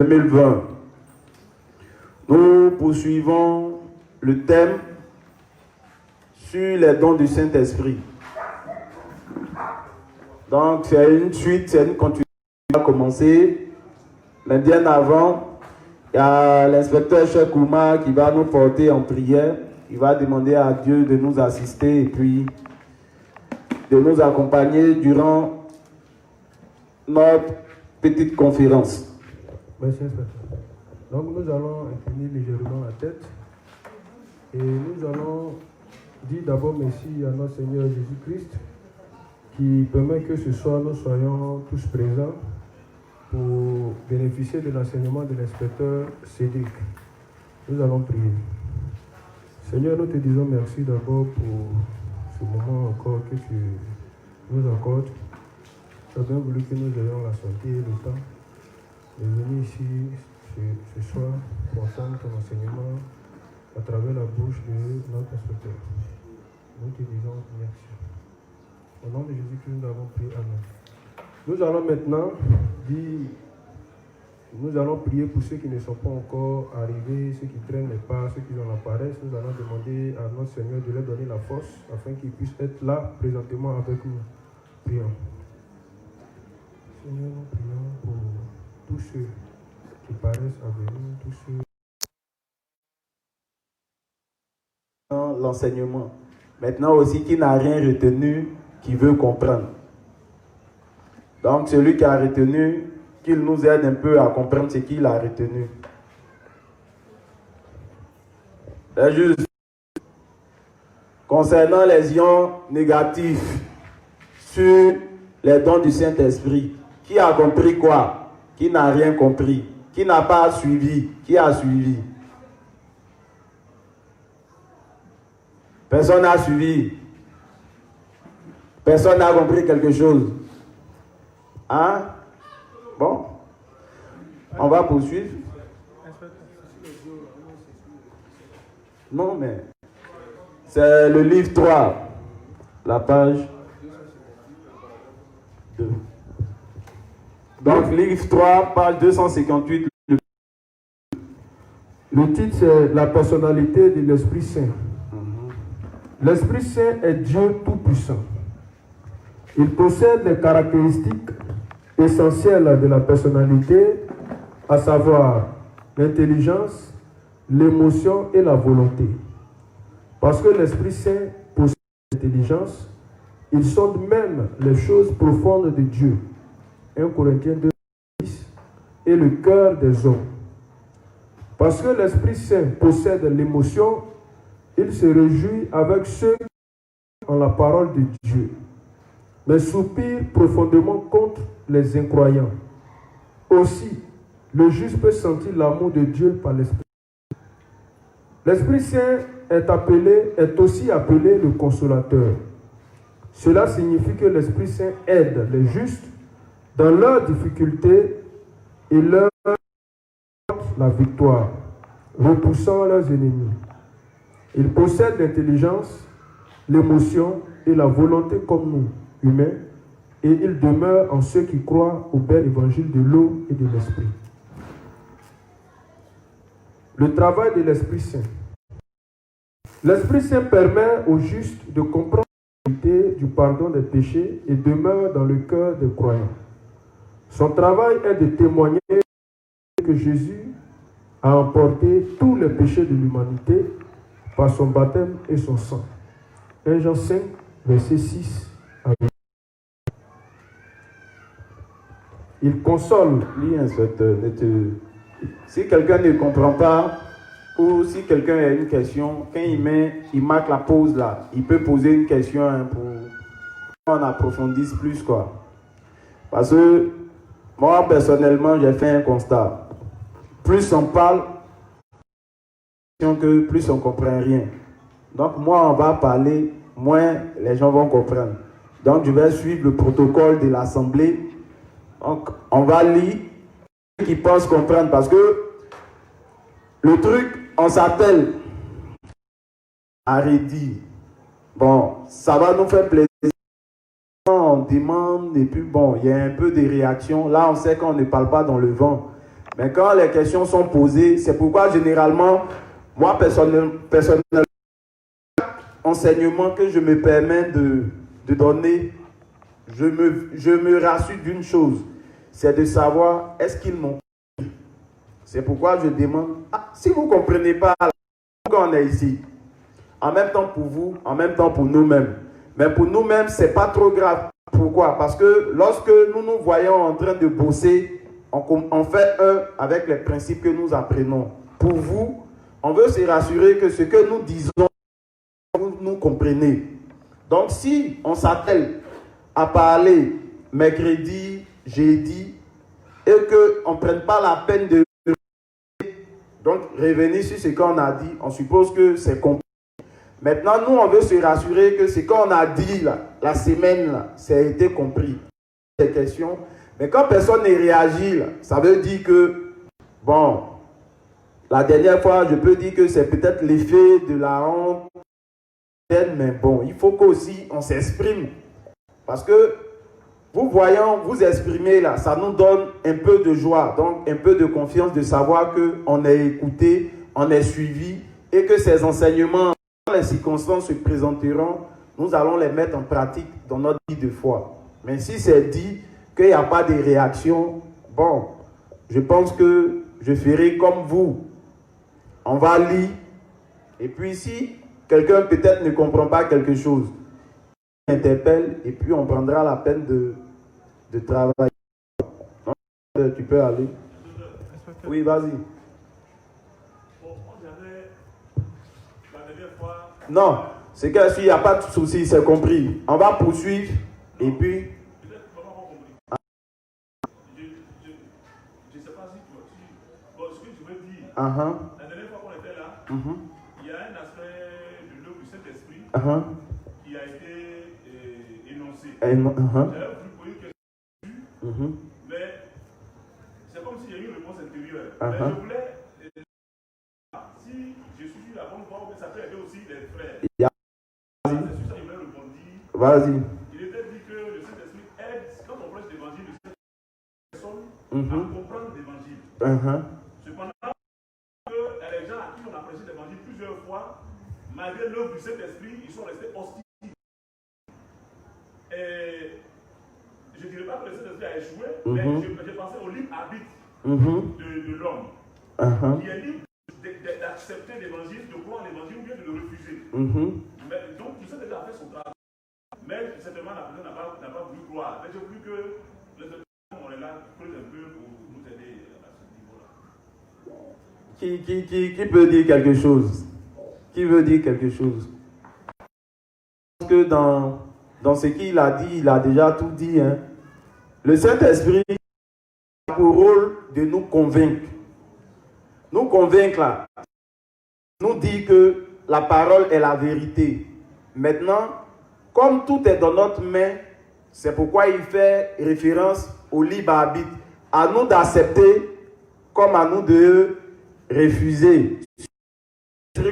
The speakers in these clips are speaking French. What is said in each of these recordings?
2020. Nous poursuivons le thème sur les dons du Saint-Esprit. Donc, c'est une suite, c'est une continuité qui a commencé. Mais bien avant, il y a l'inspecteur Cheikh Oumar qui va nous porter en prière. Il va demander à Dieu de nous assister et puis de nous accompagner durant notre petite conférence. Merci, inspecteur. Donc, nous allons incliner légèrement la tête et nous allons dire d'abord merci à notre Seigneur Jésus-Christ qui permet que ce soir nous soyons tous présents pour bénéficier de l'enseignement de l'inspecteur Cédric. Nous allons prier. Seigneur, nous te disons merci d'abord pour ce moment encore que tu nous accordes. Tu as bien voulu que nous ayons la santé et le temps de venir ici ce soir pour entendre ton enseignement à travers la bouche de notre inspecteur. Nous te disons merci. Au nom de Jésus-Christ, nous avons prié. Amen. Nous allons maintenant dire, nous allons prier pour ceux qui ne sont pas encore arrivés, ceux qui traînent les pas, ceux qui ont la paresse. Nous allons demander à notre Seigneur de leur donner la force afin qu'ils puissent être là présentement avec nous. Prions. Seigneur, nous prions pour tous ceux qui paraissent à venir, tous ceux. L'enseignement. Maintenant aussi qui n'a rien retenu, qui veut comprendre. Donc celui qui a retenu, qu'il nous aide un peu à comprendre ce qu'il a retenu. C'est juste. Concernant les ions négatifs sur les dons du Saint-Esprit, qui a compris quoi? Qui n'a rien compris? Qui n'a pas suivi? Qui a suivi? Personne n'a suivi. Personne n'a compris quelque chose. Hein? Bon. On va poursuivre. Non, mais c'est le livre 3, la page 2. Donc, livre 3, page 258. Le titre, c'est la personnalité de l'Esprit Saint. L'Esprit Saint est Dieu Tout-Puissant. Il possède les caractéristiques essentielles de la personnalité, à savoir l'intelligence, l'émotion et la volonté. Parce que l'Esprit Saint possède l'intelligence, il sonde même les choses profondes de Dieu. 1 Corinthiens 2:10 et le cœur des hommes. Parce que l'Esprit Saint possède l'émotion, il se réjouit avec ceux qui ont la parole de Dieu, mais soupire profondément contre les incroyants. Aussi, le juste peut sentir l'amour de Dieu par l'Esprit. L'Esprit Saint est aussi appelé le consolateur. Cela signifie que l'Esprit Saint aide les justes dans leurs difficultés et leur apporte la victoire, repoussant leurs ennemis. Il possède l'intelligence, l'émotion et la volonté comme nous, humains, et il demeure en ceux qui croient au bel évangile de l'eau et de l'esprit. Le travail de l'Esprit Saint. L'Esprit Saint permet aux justes de comprendre la vérité du pardon des péchés et demeure dans le cœur des croyants. Son travail est de témoigner que Jésus a emporté tous les péchés de l'humanité par son baptême et son sang. 1 Jean 5, verset 6 à 8. Il console. Lis, inspecteur. Si quelqu'un ne comprend pas, ou si quelqu'un a une question, quand il marque la pause là, il peut poser une question pour qu'on approfondisse plus, quoi. Parce que moi, personnellement, j'ai fait un constat. Plus on parle, que plus on ne comprend rien. Donc moi, on va parler, moins les gens vont comprendre. Donc je vais suivre le protocole de l'Assemblée. Donc on va lire ceux qui pensent comprendre. Parce que le truc, on s'appelle à redire. Bon, ça va nous faire plaisir. On demande et puis bon, il y a un peu de réaction. Là, on sait qu'on ne parle pas dans le vent. Mais quand les questions sont posées, c'est pourquoi généralement, moi personnellement, enseignement que je me permets de donner, je me rassure d'une chose, c'est de savoir est-ce qu'ils m'ont compris. C'est pourquoi je demande, si vous ne comprenez pas, pourquoi on est ici? En même temps pour vous, en même temps pour nous-mêmes. Mais pour nous-mêmes, ce n'est pas trop grave. Pourquoi? Parce que lorsque nous nous voyons en train de bosser, on fait un avec les principes que nous apprenons. Pour vous, on veut se rassurer que ce que nous disons, vous comprenez. Donc si on s'attelle à parler mercredi, jeudi, et qu'on ne prenne pas la peine de donc revenir sur ce qu'on a dit, on suppose que c'est compris. Maintenant, nous, on veut se rassurer que ce qu'on a dit là, la semaine, là, ça a été compris. Des questions. Mais quand personne ne réagit, là, ça veut dire que, bon, la dernière fois, je peux dire que c'est peut-être l'effet de la honte. Mais bon, il faut qu'aussi on s'exprime. Parce que, vous voyant, vous exprimer là, ça nous donne un peu de joie, donc un peu de confiance de savoir qu'on est écouté, on est suivi et que ces enseignements, quand les circonstances se présenteront, nous allons les mettre en pratique dans notre vie de foi. Mais si c'est dit qu'il n'y a pas de réaction, bon, je pense que je ferai comme vous. On va lire et puis si quelqu'un peut-être ne comprend pas quelque chose, on interpelle et puis on prendra la peine de travailler. Tu peux aller. Oui, vas-y. Non, c'est que s'il n'y a pas de souci, c'est compris. On va poursuivre et puis... Je ne sais pas si tu vois. Ce que je veux dire, la dernière fois qu'on était là, il y a un aspect de l'œuvre du Saint-Esprit qui a été énoncé. J'avais voulu poser une question, mais c'est comme s'il y a eu une réponse intérieure. Mais je voulais, si je suis la bonne voie, ça peut aider aussi les frères. C'est sur ça que je voulais répondre. Vas-y. Il était dit que le Saint-Esprit aide, quand on prêche l'évangile, le Saint-Esprit personne à comprendre l'évangile. Cependant, les gens à qui on a prêché l'évangile plusieurs fois, malgré l'œuvre du Saint-Esprit, ils sont restés hostiles. Et je ne dirais pas que le Saint-Esprit a échoué, mais j'ai pensé au libre arbitre de l'homme, qui est libre d'accepter l'évangile, de croire l'évangile ou bien de le refuser. Mais, donc, tout ça déjà fait son travail. Mais certainement, la personne n'a pas voulu croire. Mais j'ai voulu que les autres, on est là, creuse un peu pour nous aider à ce niveau-là. Qui peut dire quelque chose? Qui veut dire quelque chose? Parce que dans ce qu'il a dit, il a déjà tout dit. Le Saint-Esprit a pour rôle de nous convaincre. Nous convaincre là, nous dit que la parole est la vérité. Maintenant, comme tout est dans notre main, c'est pourquoi il fait référence au libre arbitre. À nous d'accepter comme à nous de refuser.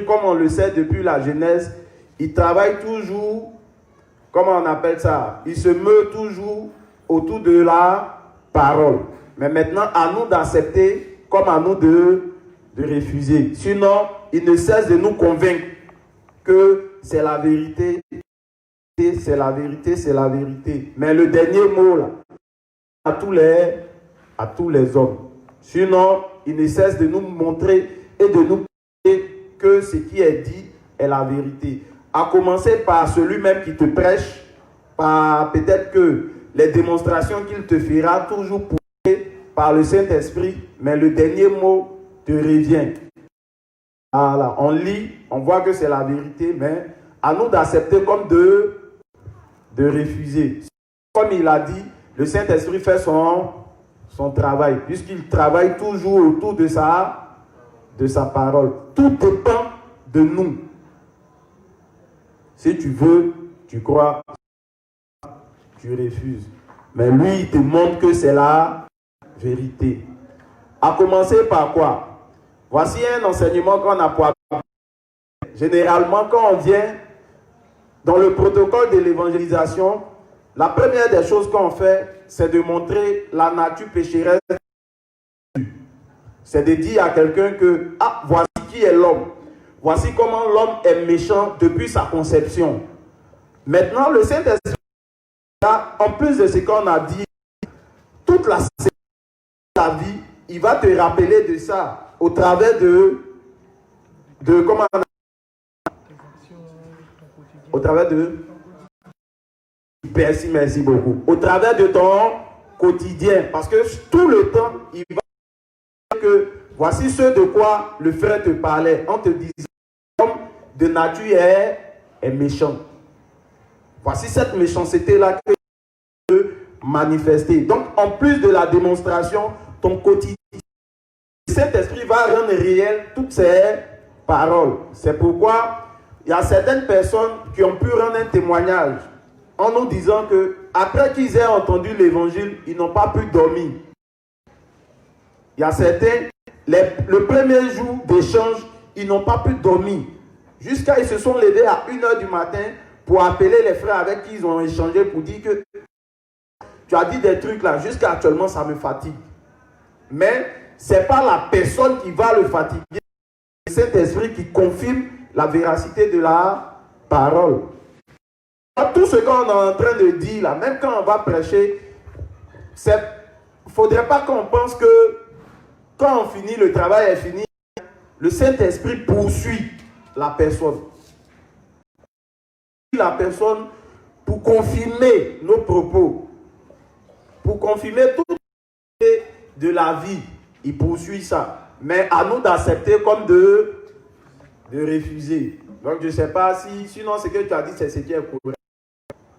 Comme on le sait depuis la Genèse, il travaille toujours, comment on appelle ça? Il se meut toujours autour de la parole. Mais maintenant, à nous d'accepter comme à nous de refuser. Sinon, il ne cesse de nous convaincre que c'est la vérité, c'est la vérité, c'est la vérité. Mais le dernier mot, là, à tous les hommes. Sinon, il ne cesse de nous montrer et de nous prouver que ce qui est dit est la vérité. À commencer par celui-même qui te prêche, par peut-être que les démonstrations qu'il te fera, toujours poussées par le Saint-Esprit, mais le dernier mot te revient. Voilà, on lit, on voit que c'est la vérité, mais à nous d'accepter comme de refuser. Comme il a dit, le Saint-Esprit fait son travail, puisqu'il travaille toujours autour de sa parole. Tout dépend de nous. Si tu veux, tu crois, tu refuses. Mais lui, il te montre que c'est la vérité. À commencer par quoi? Voici un enseignement qu'on a pour apprendre. Généralement, quand on vient dans le protocole de l'évangélisation, la première des choses qu'on fait, c'est de montrer la nature pécheresse. C'est de dire à quelqu'un que, ah, voici qui est l'homme. Voici comment l'homme est méchant depuis sa conception. Maintenant, le Saint-Esprit, en plus de ce qu'on a dit, toute la vie, il va te rappeler de ça au travers comment on a, au travers de merci beaucoup. Au travers de ton quotidien, parce que tout le temps, il va dire que voici ce de quoi le frère te parlait en te disant l'homme de nature est méchant. Voici cette méchanceté-là que tu peux manifester. Donc, en plus de la démonstration, ton quotidien, cet esprit va rendre réel toutes ces paroles. C'est pourquoi il y a certaines personnes qui ont pu rendre un témoignage en nous disant que après qu'ils aient entendu l'évangile, ils n'ont pas pu dormir. Il y a certains, le premier jour d'échange, ils n'ont pas pu dormir. Jusqu'à ils se sont levés à 1h du matin pour appeler les frères avec qui ils ont échangé pour dire que tu as dit des trucs là, jusqu'à actuellement ça me fatigue. Mais ce n'est pas la personne qui va le fatiguer, c'est cet esprit qui confirme la véracité de la parole. Tout ce qu'on est en train de dire là, même quand on va prêcher, il ne faudrait pas qu'on pense que quand on finit, le travail est fini, le Saint-Esprit poursuit la personne. La personne pour confirmer nos propos, pour confirmer tout de la vie, il poursuit ça. Mais à nous d'accepter comme de refuser. Donc je ne sais pas si, sinon ce que tu as dit, c'est ce qui est correct.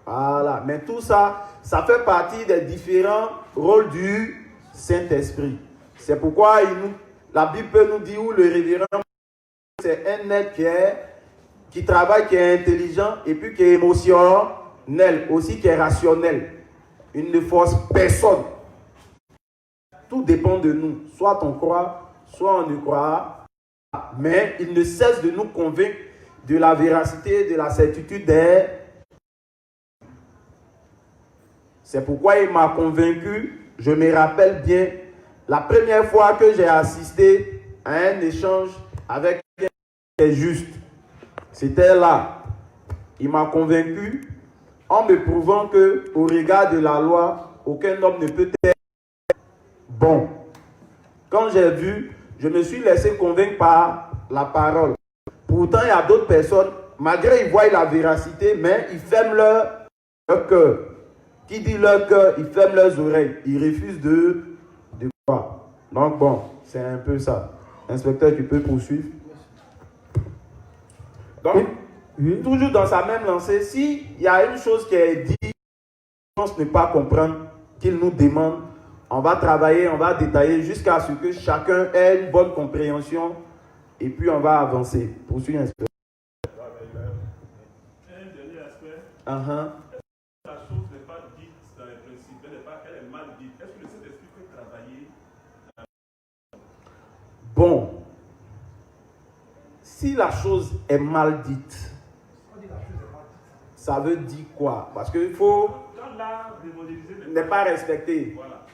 Voilà. Mais tout ça, ça fait partie des différents rôles du Saint-Esprit. C'est pourquoi la Bible peut nous dire où le révérend, c'est un être qui travaille, qui est intelligent et puis qui est émotionnel, aussi qui est rationnel. Il ne force personne. Tout dépend de nous. Soit on croit, soit on ne croit pas. Mais il ne cesse de nous convaincre de la véracité, de la certitude des... C'est pourquoi il m'a convaincu, je me rappelle bien, la première fois que j'ai assisté à un échange avec quelqu'un qui est juste. C'était là. Il m'a convaincu en me prouvant que, au regard de la loi, aucun homme ne peut être bon. Quand j'ai vu, je me suis laissé convaincre par la parole. Pourtant, il y a d'autres personnes, malgré qu'ils voient la véracité, mais ils ferment leur cœur. Qui dit leur cœur, ils ferment leurs oreilles. Ils refusent de croire. Donc bon, c'est un peu ça. Inspecteur, tu peux poursuivre. Donc, oui. Toujours dans sa même lancée, s'il y a une chose qui est dite, on ne pense pas comprendre, qu'il nous demande, on va travailler, on va détailler jusqu'à ce que chacun ait une bonne compréhension et puis on va avancer. Poursuivre, inspecteur. Un dernier aspect. La chose n'est pas dite dans les principes, elle est mal dite. Est-ce que le Saint-Esprit peut travailler? Bon. Si la chose est mal dite, ça veut dire quoi? Parce qu'il faut ne pas respecter. Voilà.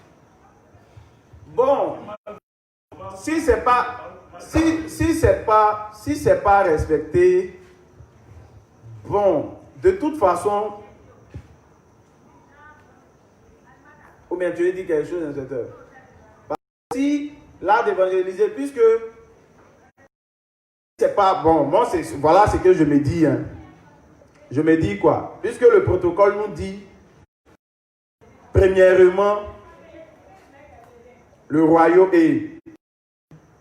Bon, si c'est pas respecté, bon, de toute façon, ou bien tu veux dire quelque chose, inspecteur? Si l'art d'évangéliser, puisque c'est pas bon, moi voilà ce que je me dis. Hein. Je me dis quoi? Puisque le protocole nous dit, premièrement, le royaume est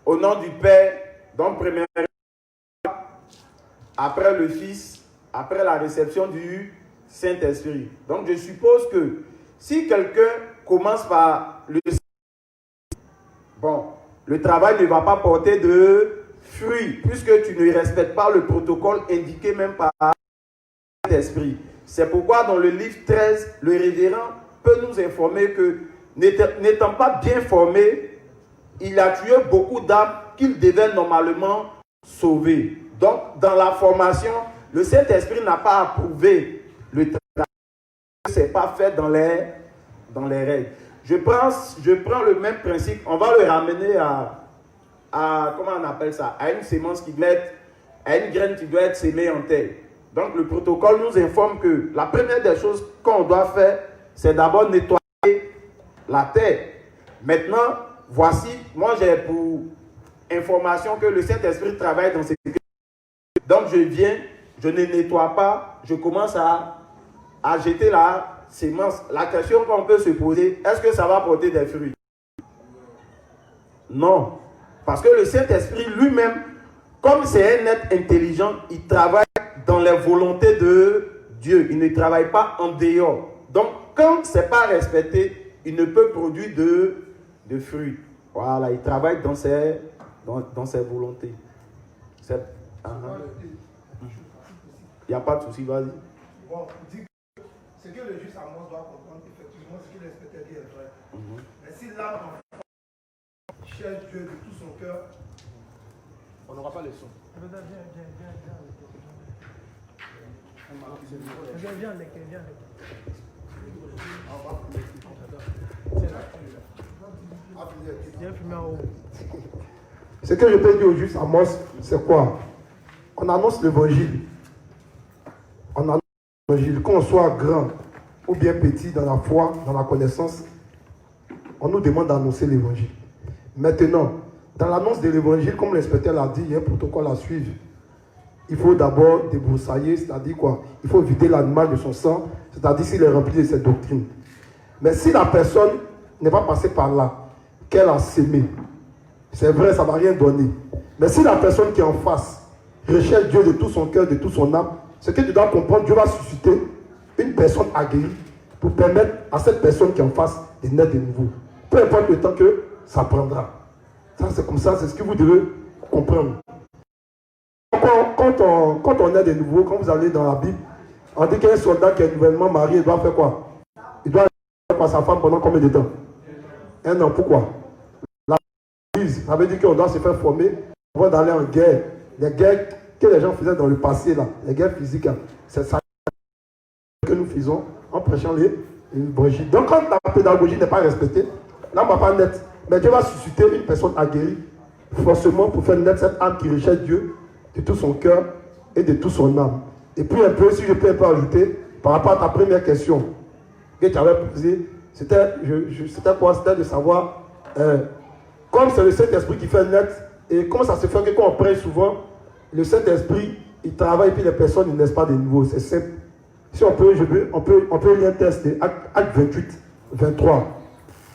au nom du Père, donc premièrement, après le Fils, après la réception du Saint-Esprit. Donc je suppose que si quelqu'un commence par le bon, le travail ne va pas porter de fruits, puisque tu ne respectes pas le protocole indiqué même par l'Esprit. C'est pourquoi dans le livre 13, le révérend peut nous informer que, n'étant pas bien formé, il a tué beaucoup d'âmes qu'il devait normalement sauver. Donc, dans la formation, le Saint-Esprit n'a pas approuvé le travail. Ce n'est pas fait dans les règles. Je prends le même principe, on va le ramener comment on appelle ça, à une sémence qui doit être, à une graine qui doit être sémée en terre. Donc le protocole nous informe que la première des choses qu'on doit faire, c'est d'abord nettoyer la terre. Maintenant, voici, moi j'ai pour information que le Saint-Esprit travaille dans ces... Donc je viens, je ne nettoie pas, je commence à jeter la sémence. La question qu'on peut se poser, est-ce que ça va porter des fruits? Non. Parce que le Saint-Esprit lui-même, comme c'est un être intelligent, il travaille dans les volontés de Dieu. Il ne travaille pas en dehors. Donc, quand ce n'est pas respecté, il ne peut produire de fruits. Voilà, il travaille dans ses volontés. Il n'y a pas de souci, vas-y. Bon, ce que le juste Amos doit comprendre, effectivement, ce qu'il respectait dit est vrai. Mais si l'âme cherche Dieu de tout son cœur, on n'aura pas les sons. Ce que je peux dire au juste Amos, c'est quoi? On annonce l'évangile. On annonce l'évangile. Qu'on soit grand ou bien petit dans la foi, dans la connaissance, on nous demande d'annoncer l'évangile. Maintenant, dans l'annonce de l'évangile, comme l'inspecteur l'a dit, il y a un protocole à suivre. Il faut d'abord débroussailler, c'est-à-dire quoi? Il faut vider l'animal de son sang, c'est-à-dire s'il est rempli de cette doctrine. Mais si la personne n'est pas passée par là, qu'elle a sémé, c'est vrai, ça ne va rien donner. Mais si la personne qui est en face recherche Dieu de tout son cœur, de toute son âme, ce que tu dois comprendre, Dieu va susciter une personne aguerrie pour permettre à cette personne qui est en face de naître de nouveau. Peu importe le temps que ça prendra. Ça, c'est comme ça, c'est ce que vous devez comprendre. Quand on est de nouveau, quand vous allez dans la Bible, on dit qu'un soldat qui est nouvellement marié, il doit faire quoi? Il doit rester par sa femme pendant combien de temps? 1 an. Pourquoi? La Bible, ça veut dire qu'on doit se faire former avant d'aller en guerre. Les guerres que les gens faisaient dans le passé, là, les guerres physiques, c'est ça que nous faisons en prêchant l'évangile. Donc quand la pédagogie n'est pas respectée, là on ne va pas naître. Mais Dieu va susciter une personne aguerrie, forcément pour faire naître cette âme qui recherche Dieu de tout son cœur et de toute son âme. Et puis un peu, si je peux un peu ajouter, par rapport à ta première question que tu avais posée, c'était quoi? C'était de savoir, comme c'est le Saint-Esprit qui fait naître, et comment ça se fait que quand on prêche souvent, le Saint-Esprit, il travaille et puis les personnes ne naissent pas de nouveau. C'est simple. Si on peut, on peut lire un texte de Acte 28, 23.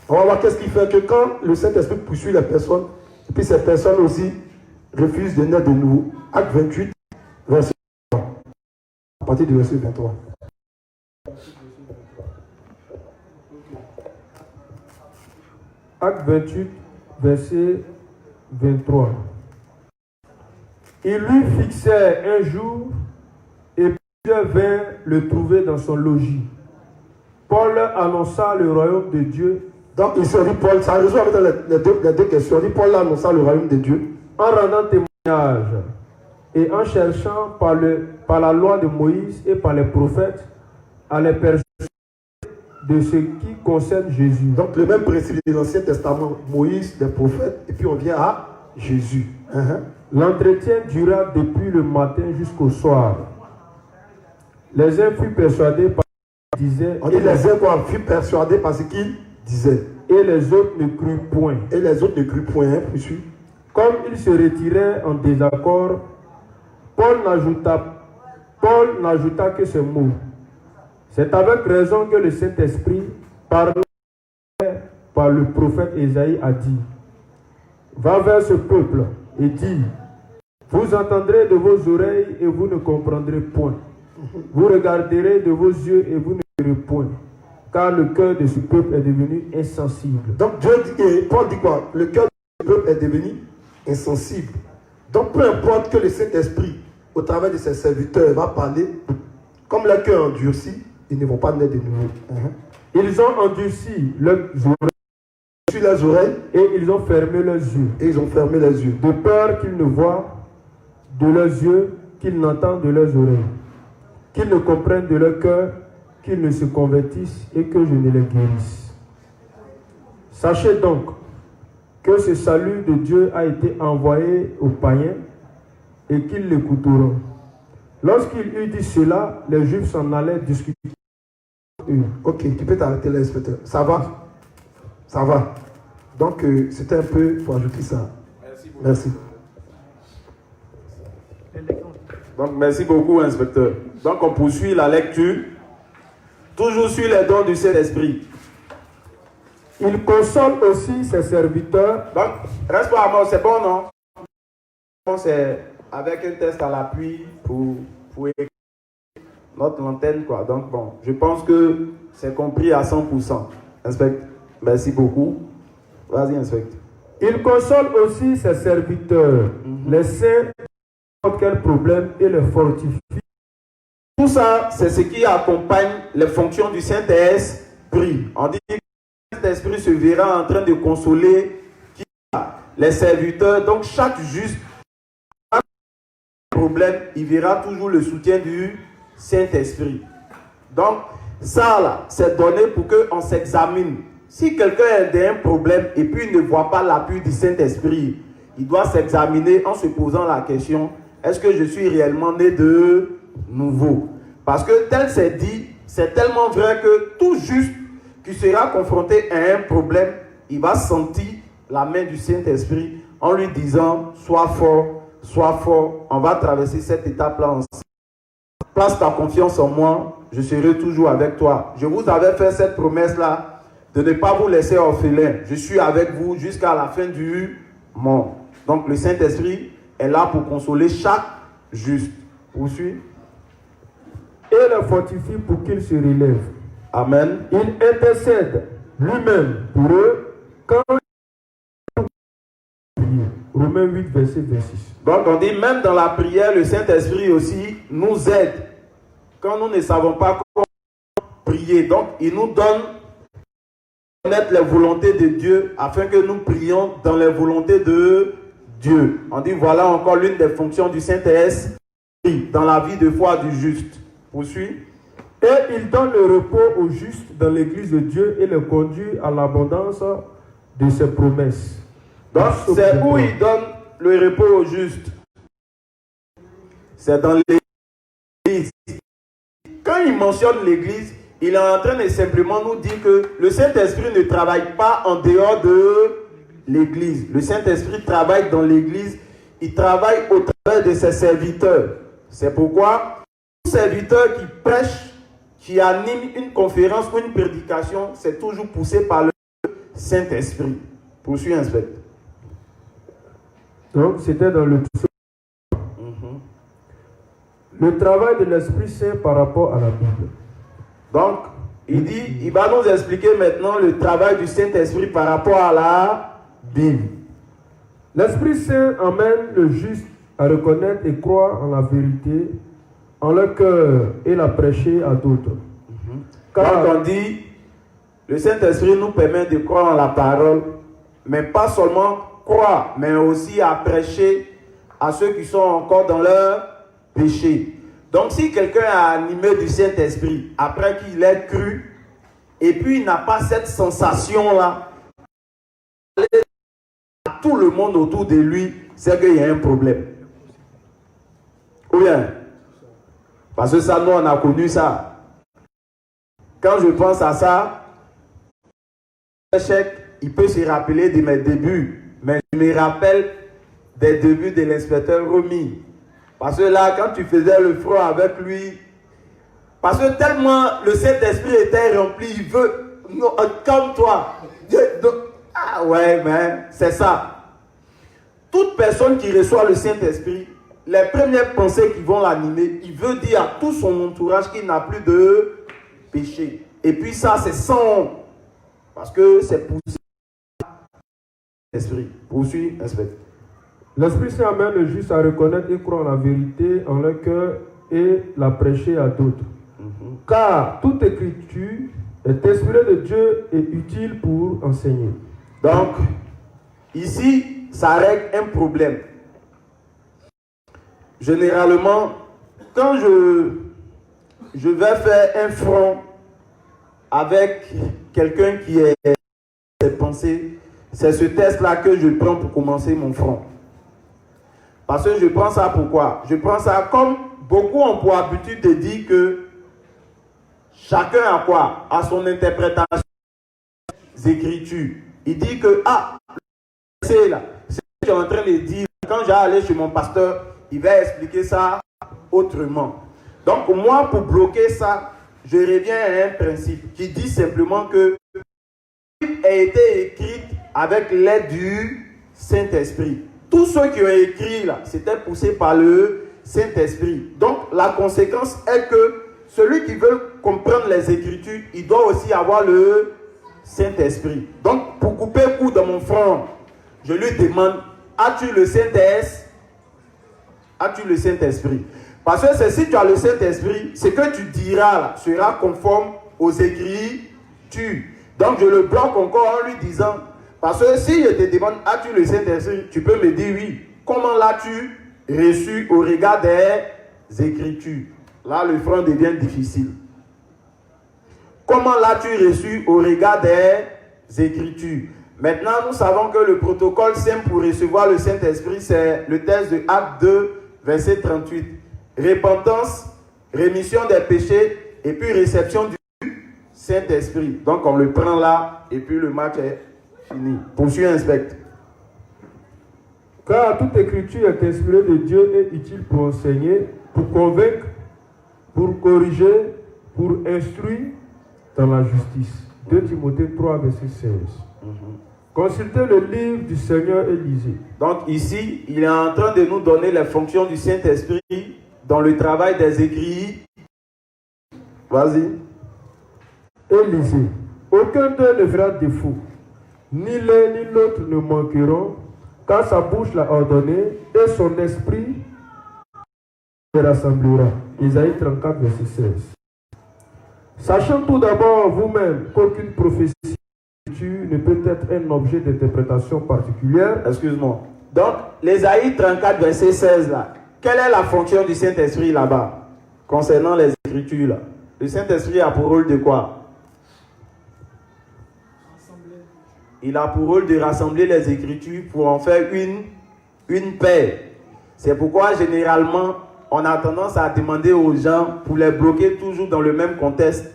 On va voir qu'est-ce qui fait que quand le Saint-Esprit poursuit les personnes, et puis ces personnes aussi refusent de naître de nouveau. Acte 28, verset 23. À partir du verset 23. Acte 28, verset 23. Il lui fixait un jour et plusieurs vinrent le trouver dans son logis. Paul annonça le royaume de Dieu. Donc ici on dit Paul, ça résout avec les deux questions. On dit Paul annonça le royaume de Dieu. En rendant témoignage et en cherchant par la loi de Moïse et par les prophètes à les persuader de ce qui concerne Jésus. Donc le même principe de l'Ancien Testament, Moïse, les prophètes, et puis on vient à Jésus. L'entretien dura depuis le matin jusqu'au soir. Les uns furent persuadés par ce qu'ils disaient. On dit les uns furent persuadés par ce qu'ils disaient. Et les autres ne crurent point. Et les autres ne crurent point. Comme ils se retiraient en désaccord, Paul n'ajouta que ces mots. C'est avec raison que le Saint-Esprit, parlant par le prophète Ésaïe, a dit: Va vers ce peuple et dis: Vous entendrez de vos oreilles et vous ne comprendrez point. Vous regarderez de vos yeux et vous ne verrez point. Car le cœur de ce peuple est devenu insensible. Donc Dieu dit, et Paul dit quoi? Le cœur de ce peuple est devenu insensible. Donc peu importe que le Saint-Esprit, au travers de ses serviteurs, va parler, comme le cœur endurci, ils ne vont pas naître de nouveau. Ils ont endurci leurs oreilles et ils ont fermé leurs yeux. Et ils ont fermé les yeux. De peur qu'ils ne voient de leurs yeux, qu'ils n'entendent de leurs oreilles, qu'ils ne comprennent de leur cœur, qu'ils ne se convertissent et que je ne les guérisse. Sachez donc que ce salut de Dieu a été envoyé aux païens et qu'ils l'écouteront. Lorsqu'il eut dit cela, les Juifs s'en allaient discuter. Ok, tu peux t'arrêter là, inspecteur. Ça va? Ça va. Donc, c'était un peu pour ajouter ça. Merci. Donc, merci beaucoup, inspecteur. Donc, on poursuit la lecture. Toujours sur les dons du Saint-Esprit. Il console aussi ses serviteurs. Donc, reste pas à mort, c'est bon, non? C'est avec un test à l'appui pour écrire notre antenne, quoi. Donc, bon, je pense que c'est compris à 100%. Inspecteur, merci beaucoup. Vas-y, inspecteur. Il console aussi ses serviteurs, les saints, n'importe quel problème, et les fortifie. Tout ça, c'est ce qui accompagne les fonctions du Saint-Esprit. On dit que le Saint-Esprit se verra en train de consoler les serviteurs. Donc, chaque juste problème, il verra toujours le soutien du Saint-Esprit. Donc, ça, là, c'est donné pour qu'on s'examine. Si quelqu'un a un problème et puis il ne voit pas l'appui du Saint-Esprit, il doit s'examiner en se posant la question, est-ce que je suis réellement né de nouveau? Parce que tel c'est dit, c'est tellement vrai que tout juste qui sera confronté à un problème, il va sentir la main du Saint-Esprit en lui disant, sois fort, on va traverser cette étape-là ensemble. Place ta confiance en moi, je serai toujours avec toi. Je vous avais fait cette promesse-là de ne pas vous laisser orphelin. Je suis avec vous jusqu'à la fin du monde. Donc le Saint-Esprit est là pour consoler chaque juste. Poursuis. Et les fortifie pour qu'ils se relèvent. Amen. Il intercède lui-même pour eux quand Romains 8, verset 26. Donc on dit même dans la prière, le Saint-Esprit aussi nous aide. Quand nous ne savons pas comment prier, donc il nous donne connaître les volontés de Dieu afin que nous prions dans les volontés de Dieu. On dit voilà encore l'une des fonctions du Saint-Esprit dans la vie de foi du juste. Poursuis. Et il donne le repos aux justes dans l'église de Dieu et les conduit à l'abondance de ses promesses. Donc c'est où il donne le repos aux justes. C'est dans l'église. Quand il mentionne l'église, il est en train de simplement nous dire que le Saint-Esprit ne travaille pas en dehors de l'église. Le Saint-Esprit travaille dans l'église. Il travaille au travers de ses serviteurs. C'est pourquoi tout serviteur qui prêche, qui anime une conférence ou une prédication, c'est toujours poussé par le Saint-Esprit. Poursuis, inspecteur. Donc, c'était dans le le travail de l'Esprit Saint par rapport à la Bible. Donc, il va nous expliquer maintenant le travail du Saint-Esprit par rapport à la Bible. L'Esprit Saint emmène le juste à reconnaître et croire en la vérité, en leur cœur, et la prêcher à d'autres. Quand on dit, le Saint-Esprit nous permet de croire en la parole, mais pas seulement croire, mais aussi à prêcher à ceux qui sont encore dans leur péché. Donc si quelqu'un a animé du Saint-Esprit après qu'il ait cru, et puis il n'a pas cette sensation-là, à tout le monde autour de lui, c'est qu'il y a un problème. Ou bien, parce que ça, nous on a connu ça. Quand je pense à ça, il peut se rappeler de mes débuts, mais je me rappelle des débuts de l'inspecteur Romy. Parce que là, quand tu faisais le front avec lui, parce que tellement le Saint-Esprit était rempli, il veut, non, comme toi. Ah ouais, mais c'est ça. Toute personne qui reçoit le Saint-Esprit, les premières pensées qui vont l'animer, il veut dire à tout son entourage qu'il n'a plus de péché. Et puis ça, c'est sans honte. Parce que c'est poussé par l'Esprit. Poursuis, inspecteur. L'Esprit Saint amène le juste à reconnaître et croire en la vérité en leur cœur et la prêcher à d'autres. Car toute écriture est inspirée de Dieu et utile pour enseigner. Donc, ici, ça règle un problème. Généralement, quand je vais faire un front avec quelqu'un qui est ses pensées, c'est ce test-là que je prends pour commencer mon front. Parce que je prends ça pourquoi? Je prends ça comme beaucoup ont pour habitude de dire que chacun a quoi? A son interprétation des Écritures. Il dit que, c'est là, c'est ce que je suis en train de dire. Quand j'ai allé chez mon pasteur, il va expliquer ça autrement. Donc moi, pour bloquer ça, je reviens à un principe qui dit simplement que la Bible a été écrite avec l'aide du Saint-Esprit. Tous ceux qui ont écrit là, c'était poussé par le Saint-Esprit. Donc la conséquence est que celui qui veut comprendre les Écritures, il doit aussi avoir le Saint-Esprit. Donc pour couper le coup dans mon front, je lui demande, as-tu le Saint-Esprit? As-tu le Saint-Esprit? Parce que c'est si tu as le Saint-Esprit, ce que tu diras là, sera conforme aux Écritures. Donc je le bloque encore en lui disant, parce que si je te demande, as-tu le Saint-Esprit, tu peux me dire oui. Comment l'as-tu reçu au regard des Écritures? Là, le front devient difficile. Comment l'as-tu reçu au regard des Écritures? Maintenant, nous savons que le protocole simple pour recevoir le Saint-Esprit, c'est le texte de Actes 2, verset 38. Repentance, rémission des péchés, et puis réception du Saint-Esprit. Donc, on le prend là, et puis le match est fini. Poursuis, inspecte. Car toute écriture est inspirée de Dieu et utile pour enseigner, pour convaincre, pour corriger, pour instruire dans la justice. 2 Timothée 3, verset 16. Consultez le livre du Seigneur et lisez. Donc ici, il est en train de nous donner les fonctions du Saint-Esprit dans le travail des écrits. Vas-y. Et lisez. Aucun d'eux ne fera défaut. Ni l'un ni l'autre ne manqueront, car sa bouche l'a ordonné et son esprit les rassemblera. Isaïe 34, verset 16. Sachant tout d'abord vous-même qu'aucune prophétie ne peut être un objet d'interprétation particulière. Excuse-moi. Donc, l'Ésaïe 34, verset 16 là, quelle est la fonction du Saint-Esprit là-bas, concernant les Écritures là? Le Saint-Esprit a pour rôle de quoi? Il a pour rôle de rassembler les Écritures pour en faire une paire. C'est pourquoi généralement, on a tendance à demander aux gens, pour les bloquer toujours dans le même contexte,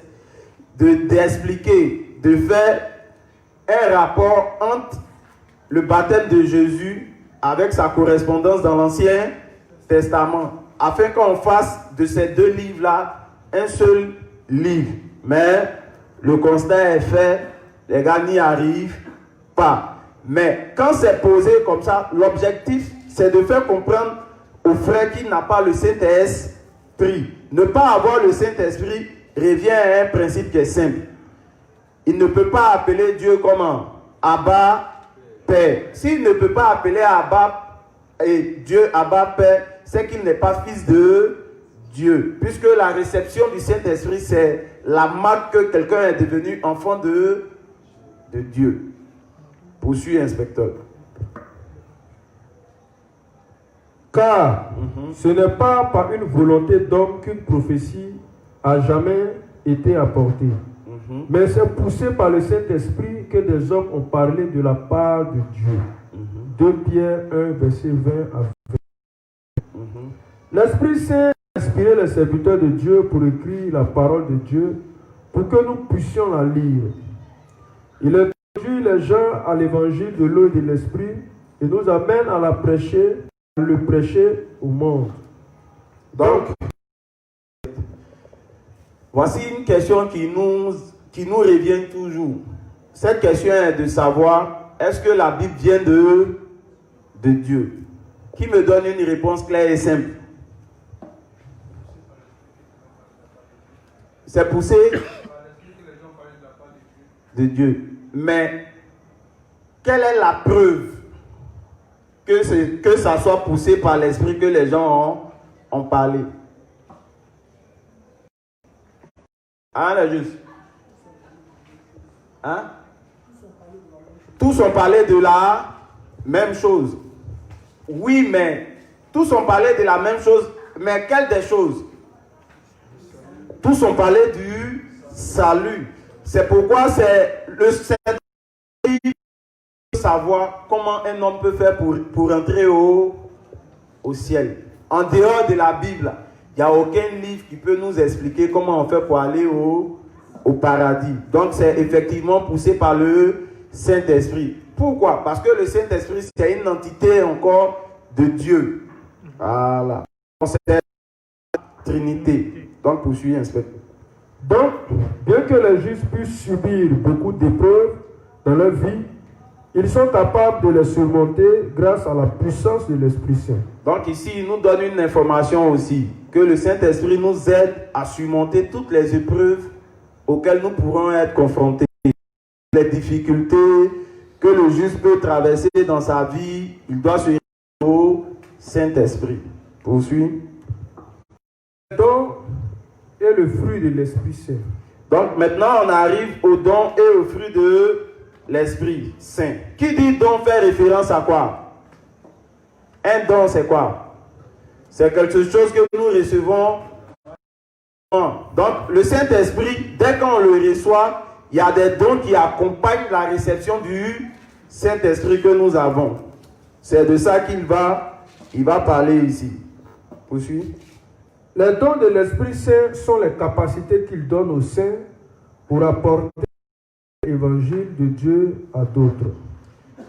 d'expliquer, de faire un rapport entre le baptême de Jésus avec sa correspondance dans l'Ancien Testament, afin qu'on fasse de ces deux livres-là un seul livre. Mais le constat est fait, les gars n'y arrivent pas. Mais quand c'est posé comme ça, l'objectif, c'est de faire comprendre au frère qui n'a pas le Saint-Esprit. Ne pas avoir le Saint-Esprit revient à un principe qui est simple. Il ne peut pas appeler Dieu comment? Abba, Père. S'il ne peut pas appeler Abba et Dieu Abba, Père, c'est qu'il n'est pas fils de Dieu. Puisque la réception du Saint-Esprit, c'est la marque que quelqu'un est devenu enfant de Dieu. Poursuis, inspecteur. Car ce n'est pas par une volonté d'homme qu'une prophétie a jamais été apportée. Mais c'est poussé par le Saint-Esprit que des hommes ont parlé de la part de Dieu. 2 Pierre 1, verset 20 à 20. L'Esprit Saint a inspiré les serviteurs de Dieu pour écrire la parole de Dieu, pour que nous puissions la lire. Il introduit les gens à l'évangile de l'eau et de l'Esprit et nous amène à le prêcher au monde. Donc, voici une question qui nous revient toujours. Cette question est de savoir, est-ce que la Bible vient de Dieu? Qui me donne une réponse claire et simple? C'est poussé de Dieu. Mais, quelle est la preuve que ça soit poussé par l'Esprit que les gens ont parlé? Hein, les justes? Hein? Tous ont parlé de la même chose. Oui, mais tous ont parlé de la même chose. Mais quelle des choses? Tous ont parlé du salut. C'est pourquoi c'est le savoir comment un homme peut faire pour entrer au ciel. En dehors de la Bible, il n'y a aucun livre qui peut nous expliquer comment on fait pour aller au paradis. Donc c'est effectivement poussé par le Saint-Esprit. Pourquoi? Parce que le Saint-Esprit, c'est une entité encore de Dieu. Voilà. C'est la Trinité. Donc poursuis, inspecteur. Donc, bien que les justes puissent subir beaucoup d'épreuves dans leur vie, ils sont capables de les surmonter grâce à la puissance de l'Esprit Saint. Donc ici, il nous donne une information aussi, que le Saint-Esprit nous aide à surmonter toutes les épreuves auxquelles nous pourrons être confrontés. Les difficultés que le juste peut traverser dans sa vie, il doit se référer au Saint-Esprit. Poursuis. Le don est le fruit de l'Esprit Saint. Donc maintenant, on arrive au don et au fruit de l'Esprit Saint. Qui dit don fait référence à quoi? Un don, c'est quoi? C'est quelque chose que nous recevons. Donc, le Saint-Esprit, dès qu'on le reçoit, il y a des dons qui accompagnent la réception du Saint-Esprit que nous avons. C'est de ça qu'il va parler ici. Poursuis. Les dons de l'Esprit Saint sont les capacités qu'il donne aux saints pour apporter l'évangile de Dieu à d'autres.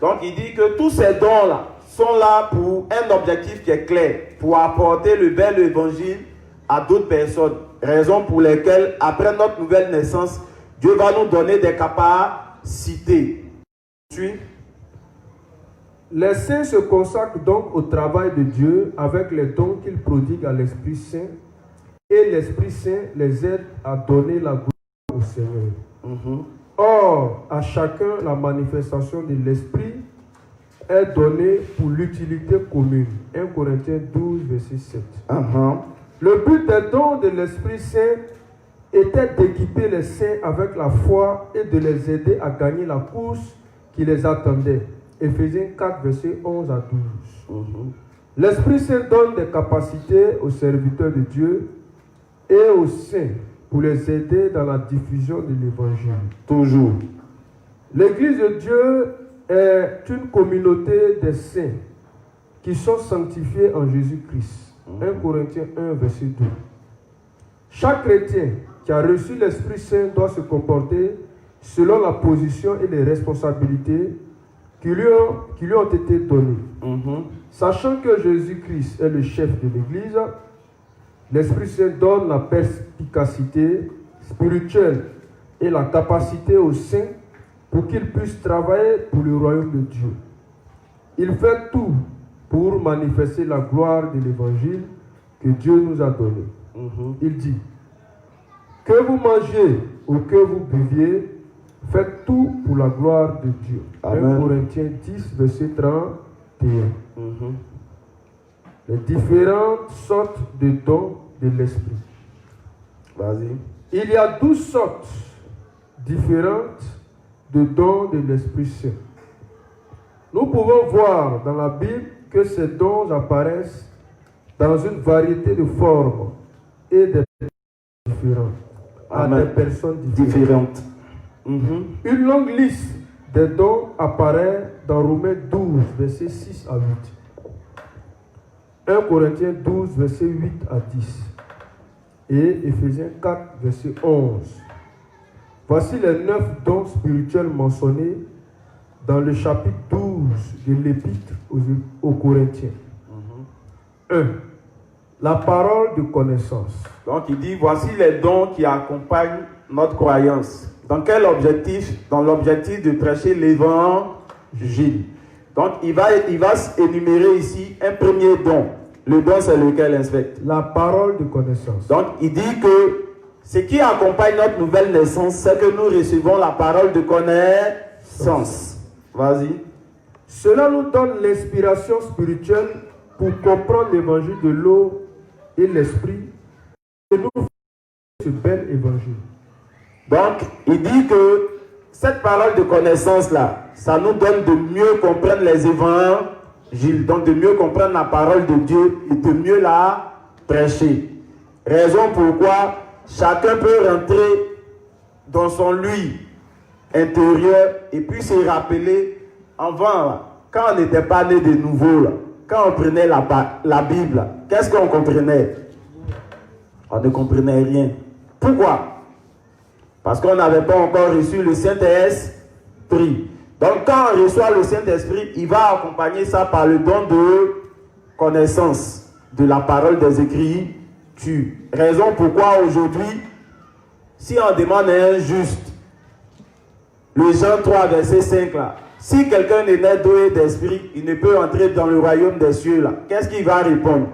Donc, il dit que tous ces dons-là sont là pour un objectif qui est clair, pour apporter le bel évangile à d'autres personnes. Raison pour lesquelles, après notre nouvelle naissance, Dieu va nous donner des capacités. Suis. Les saints se consacrent donc au travail de Dieu avec les dons qu'il prodigue à l'Esprit Saint, et l'Esprit Saint les aide à donner la gloire au Seigneur. Or, à chacun, la manifestation de l'Esprit est donnée pour l'utilité commune. 1 Corinthiens 12, verset 7. Le but des dons de l'Esprit Saint était d'équiper les saints avec la foi et de les aider à gagner la course qui les attendait. Éphésiens 4, verset 11 à 12. L'Esprit Saint donne des capacités aux serviteurs de Dieu et aux saints pour les aider dans la diffusion de l'Évangile. Toujours. L'Église de Dieu est une communauté des saints qui sont sanctifiés en Jésus-Christ. 1 Corinthiens 1, verset 2. Chaque chrétien qui a reçu l'Esprit Saint doit se comporter selon la position et les responsabilités qui lui ont été données. Sachant que Jésus-Christ est le chef de l'Église, l'Esprit Saint donne la perspicacité spirituelle et la capacité aux saints pour qu'ils puissent travailler pour le royaume de Dieu. Il fait tout pour manifester la gloire de l'Évangile que Dieu nous a donné. Il dit, que vous mangiez ou que vous buviez, faites tout pour la gloire de Dieu. Amen. 1 Corinthiens 10, verset 31. Les différentes sortes de dons de l'Esprit. Vas-y. Il y a 12 sortes différentes de dons de l'Esprit Saint. Nous pouvons voir dans la Bible que ces dons apparaissent dans une variété de formes et de différentes à des personnes différentes. Une longue liste des dons apparaît dans Romains 12, versets 6 à 8. 1 Corinthiens 12, versets 8 à 10. Et Éphésiens 4, verset 11. Voici les 9 dons spirituels mentionnés dans le chapitre 12 de l'Épître aux Corinthiens. 1. La parole de connaissance. Donc il dit, voici les dons qui accompagnent notre croyance. Dans quel objectif? Dans l'objectif de prêcher l'évangile. Donc il va énumérer ici un premier don. Le don, c'est lequel, inspecteur? La parole de connaissance. Donc il dit que ce qui accompagne notre nouvelle naissance, c'est que nous recevons la parole de connaissance. Vas-y. Cela nous donne l'inspiration spirituelle pour comprendre l'évangile de l'eau et l'esprit et nous faire ce bel évangile. Donc, il dit que cette parole de connaissance-là, ça nous donne de mieux comprendre les évangiles, donc de mieux comprendre la parole de Dieu et de mieux la prêcher. Raison pourquoi chacun peut rentrer dans son lui intérieur et puis se rappeler avant, là, quand on n'était pas né de nouveau, là, quand on prenait la Bible, là, qu'est-ce qu'on comprenait? On ne comprenait rien. Pourquoi? Parce qu'on n'avait pas encore reçu le Saint-Esprit. Donc quand on reçoit le Saint-Esprit, il va accompagner ça par le don de connaissance de la parole des Écritures. Raison pourquoi aujourd'hui, si on demande à un juste, le Jean 3, verset 5 là, si quelqu'un n'est né d'eau et d'esprit, il ne peut entrer dans le royaume des cieux là. Qu'est-ce qu'il va répondre?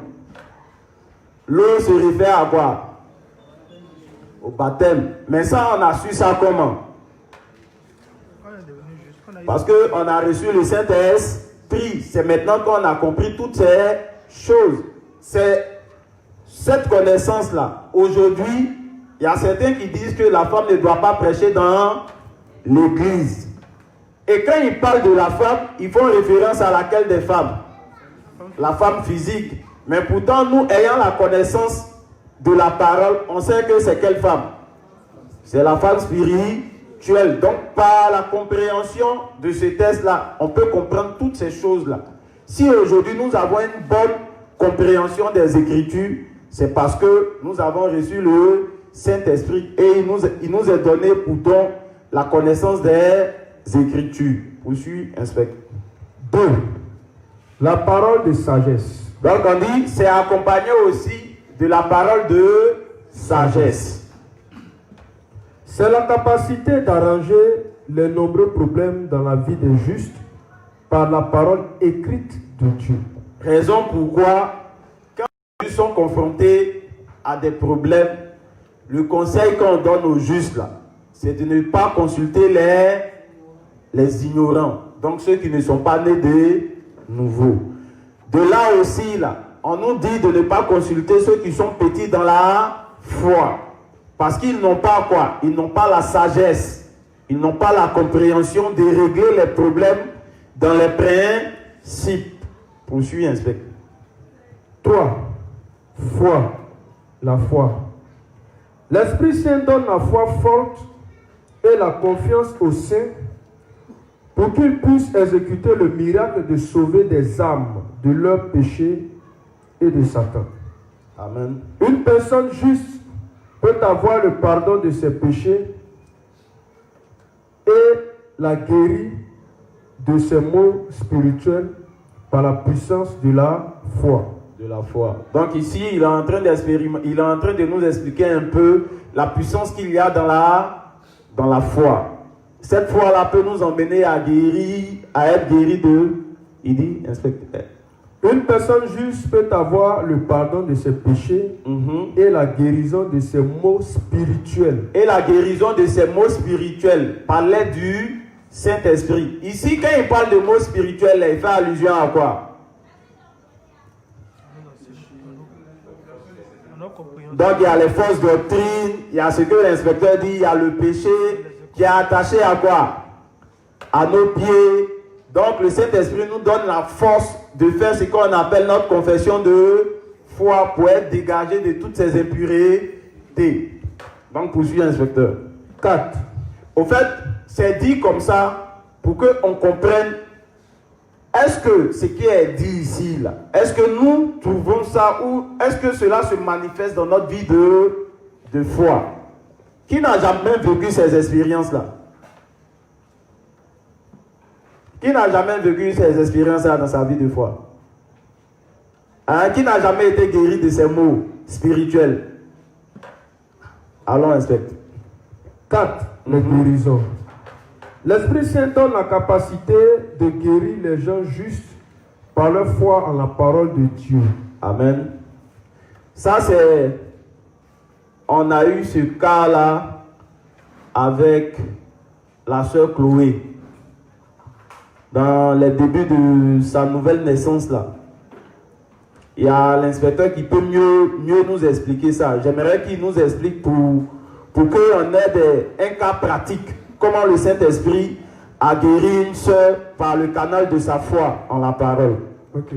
L'eau se réfère à quoi? Au baptême. Mais ça, on a su ça comment? Parce qu'on a reçu le Saint-Esprit. C'est maintenant qu'on a compris toutes ces choses. C'est cette connaissance-là. Aujourd'hui, il y a certains qui disent que la femme ne doit pas prêcher dans l'église. Et quand ils parlent de la femme, ils font référence à laquelle des femmes? La femme physique. Mais pourtant, nous, ayant la connaissance de la parole, on sait que c'est quelle femme? C'est la femme spirituelle. Donc, par la compréhension de ce test-là, on peut comprendre toutes ces choses-là. Si aujourd'hui nous avons une bonne compréhension des Écritures, c'est parce que nous avons reçu le Saint-Esprit et il nous est donné pour don la connaissance des Écritures. Poursuis, inspecte. 2. La parole de sagesse. Donc on dit, c'est accompagné aussi de la parole de sagesse. C'est la capacité d'arranger les nombreux problèmes dans la vie des justes par la parole écrite de Dieu. Raison pourquoi, quand les justes sont confrontés à des problèmes, le conseil qu'on donne aux justes, là, c'est de ne pas consulter les ignorants, donc ceux qui ne sont pas nés de nouveau. De là aussi, là, on nous dit de ne pas consulter ceux qui sont petits dans la foi. Parce qu'ils n'ont pas quoi? Ils n'ont pas la sagesse. Ils n'ont pas la compréhension de régler les problèmes dans les principes. Poursuis, inspecte. 3. Foi. La foi. L'Esprit Saint donne la foi forte et la confiance aux saints pour qu'ils puissent exécuter le miracle de sauver des âmes de leurs péchés et de Satan. Amen. Une personne juste peut avoir le pardon de ses péchés et la guérir de ses maux spirituels par la puissance de la foi. De la foi. Donc ici, il est en train de nous expliquer un peu la puissance qu'il y a dans la foi. Cette foi-là peut nous emmener à être guéri de... Il dit, inspecteur. Une personne juste peut avoir le pardon de ses péchés et la guérison de ses maux spirituels. Et la guérison de ses maux spirituels par l'aide du Saint-Esprit. Ici, quand il parle de maux spirituels, il fait allusion à quoi? Donc il y a les fausses doctrines, il y a ce que l'inspecteur dit, il y a le péché qui est attaché à quoi? À nos pieds. Donc le Saint-Esprit nous donne la force de faire ce qu'on appelle notre confession de foi pour être dégagé de toutes ces impuretés. Donc poursuis l'inspecteur. 4. Au fait, c'est dit comme ça pour qu'on comprenne. Est-ce que ce qui est dit ici, là, est-ce que nous trouvons ça ou est-ce que cela se manifeste dans notre vie de foi? Qui n'a jamais vécu ces expériences-là? Qui n'a jamais vécu ces expériences-là dans sa vie de foi? Hein? Qui n'a jamais été guéri de ces maux spirituels? Allons, inspecte. 4. Les guérisons. L'Esprit Saint donne la capacité de guérir les gens justes par leur foi en la parole de Dieu. Amen. Ça, c'est... On a eu ce cas-là avec la sœur Chloé. Dans les débuts de sa nouvelle naissance, là. Il y a l'inspecteur qui peut mieux nous expliquer ça. J'aimerais qu'il nous explique pour qu'on ait un cas pratique. Comment le Saint-Esprit a guéri une sœur par le canal de sa foi en la parole. Ok.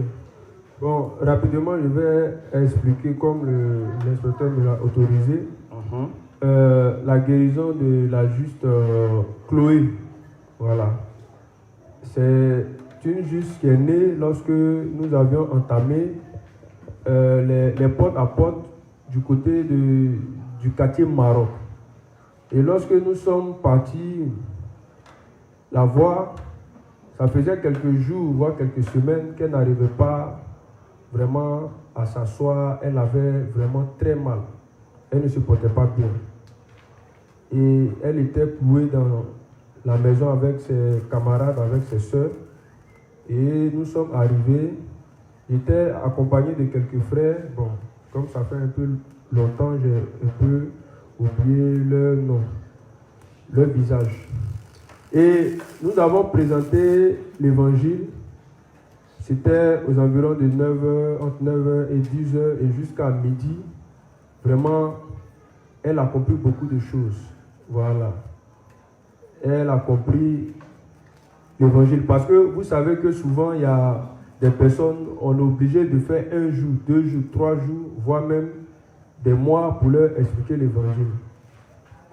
Bon, rapidement, je vais expliquer comme l'inspecteur me l'a autorisé. La guérison de la juste Chloé. Voilà. C'est une juste qui est née lorsque nous avions entamé les portes à porte du côté du quartier Maroc. Et lorsque nous sommes partis la voir, ça faisait quelques jours, voire quelques semaines qu'elle n'arrivait pas vraiment à s'asseoir. Elle avait vraiment très mal. Elle ne se portait pas bien. Et elle était clouée dans la maison avec ses camarades, avec ses soeurs. Et nous sommes arrivés. J'étais accompagné de quelques frères. Bon, comme ça fait un peu longtemps, j'ai un peu oublié leur nom, leur visage. Et nous avons présenté l'évangile. C'était aux environs de 9h, entre 9h et 10h et jusqu'à midi. Vraiment, elle a compris beaucoup de choses. Voilà. Elle a compris l'évangile. Parce que vous savez que souvent, il y a des personnes, on est obligé de faire 1 jour, 2 jours, 3 jours, voire même des mois pour leur expliquer l'évangile.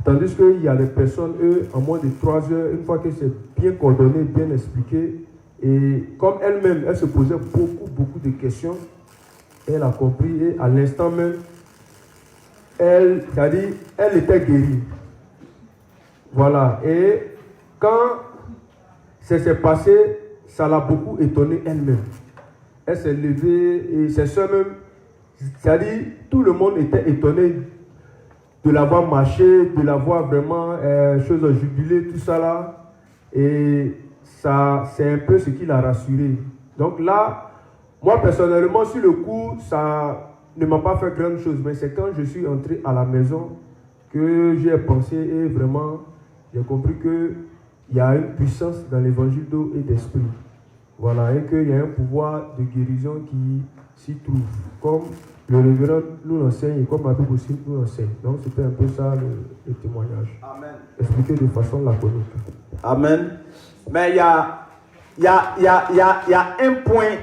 Tandis qu'il y a des personnes, eux, en moins de 3 heures, une fois que c'est bien coordonné, bien expliqué, et comme elle-même, elle se posait beaucoup de questions, elle a compris, et à l'instant même, elle était guérie. Voilà. Et quand ça s'est passé, ça l'a beaucoup étonnée elle-même. Elle s'est levée, et ses soeurs même, c'est-à-dire, tout le monde était étonné de la voir marcher, de la voir vraiment chose jubilée, tout ça là. Et ça, c'est un peu ce qui l'a rassuré. Donc là, moi personnellement, sur le coup, ça ne m'a pas fait grande chose. Mais c'est quand je suis entré à la maison que j'ai pensé et vraiment, j'ai compris qu'il y a une puissance dans l'évangile d'eau et d'esprit. Voilà, et qu'il y a un pouvoir de guérison qui s'y trouve. Comme le révérend nous l'enseigne et comme ma Bible aussi nous l'enseigne. Donc c'était un peu ça le témoignage. Amen. Expliqué de façon laconique. Amen. Mais il y a un point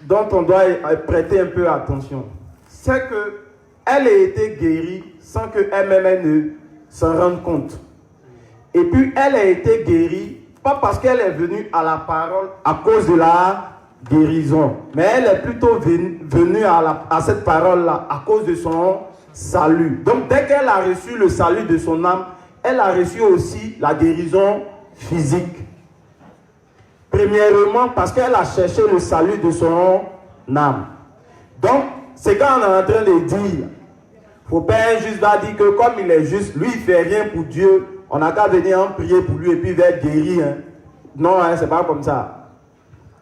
dont on doit prêter un peu attention. C'est qu'elle a été guérie sans qu'elle-même ne s'en rende compte. Et puis elle a été guérie, pas parce qu'elle est venue à la parole à cause de la guérison, mais elle est plutôt venue à cette parole-là à cause de son salut. Donc dès qu'elle a reçu le salut de son âme, elle a reçu aussi la guérison physique. Premièrement, parce qu'elle a cherché le salut de son âme. Donc, c'est quand on est en train de dire, il ne faut pas juste dire que comme il est juste, lui il ne fait rien pour Dieu, on n'a qu'à venir en prier pour lui et puis il va être guéri. Hein. Non, hein, c'est pas comme ça.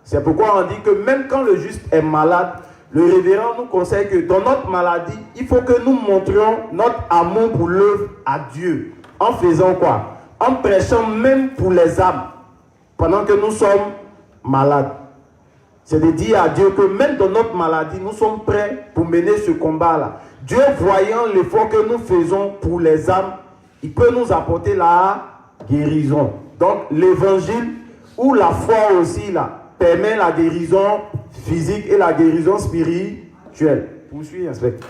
C'est pourquoi on dit que même quand le juste est malade, le révérend nous conseille que dans notre maladie, il faut que nous montrions notre amour pour l'œuvre à Dieu. En faisant quoi? En prêchant même pour les âmes, pendant que nous sommes malades. C'est de dire à Dieu que même dans notre maladie, nous sommes prêts pour mener ce combat-là. Dieu, voyant l'effort que nous faisons pour les âmes, il peut nous apporter la guérison. Donc l'évangile ou la foi aussi là, permet la guérison physique et la guérison spirituelle. Poursuis, inspecteur.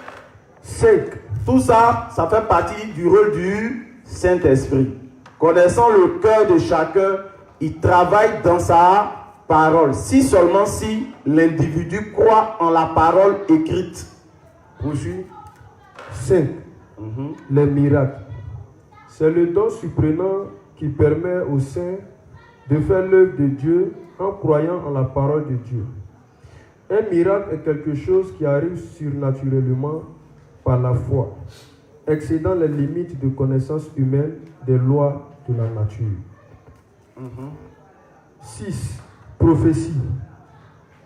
5. Tout ça, ça fait partie du rôle du Saint-Esprit. Connaissant le cœur de chacun, il travaille dans sa parole. Si seulement si l'individu croit en la parole écrite. Poursuis. 5. Les miracles. C'est le don surprenant qui permet aux saints de faire l'œuvre de Dieu en croyant en la parole de Dieu. Un miracle est quelque chose qui arrive surnaturellement par la foi, excédant les limites de connaissance humaine des lois de la nature. 6. Prophétie.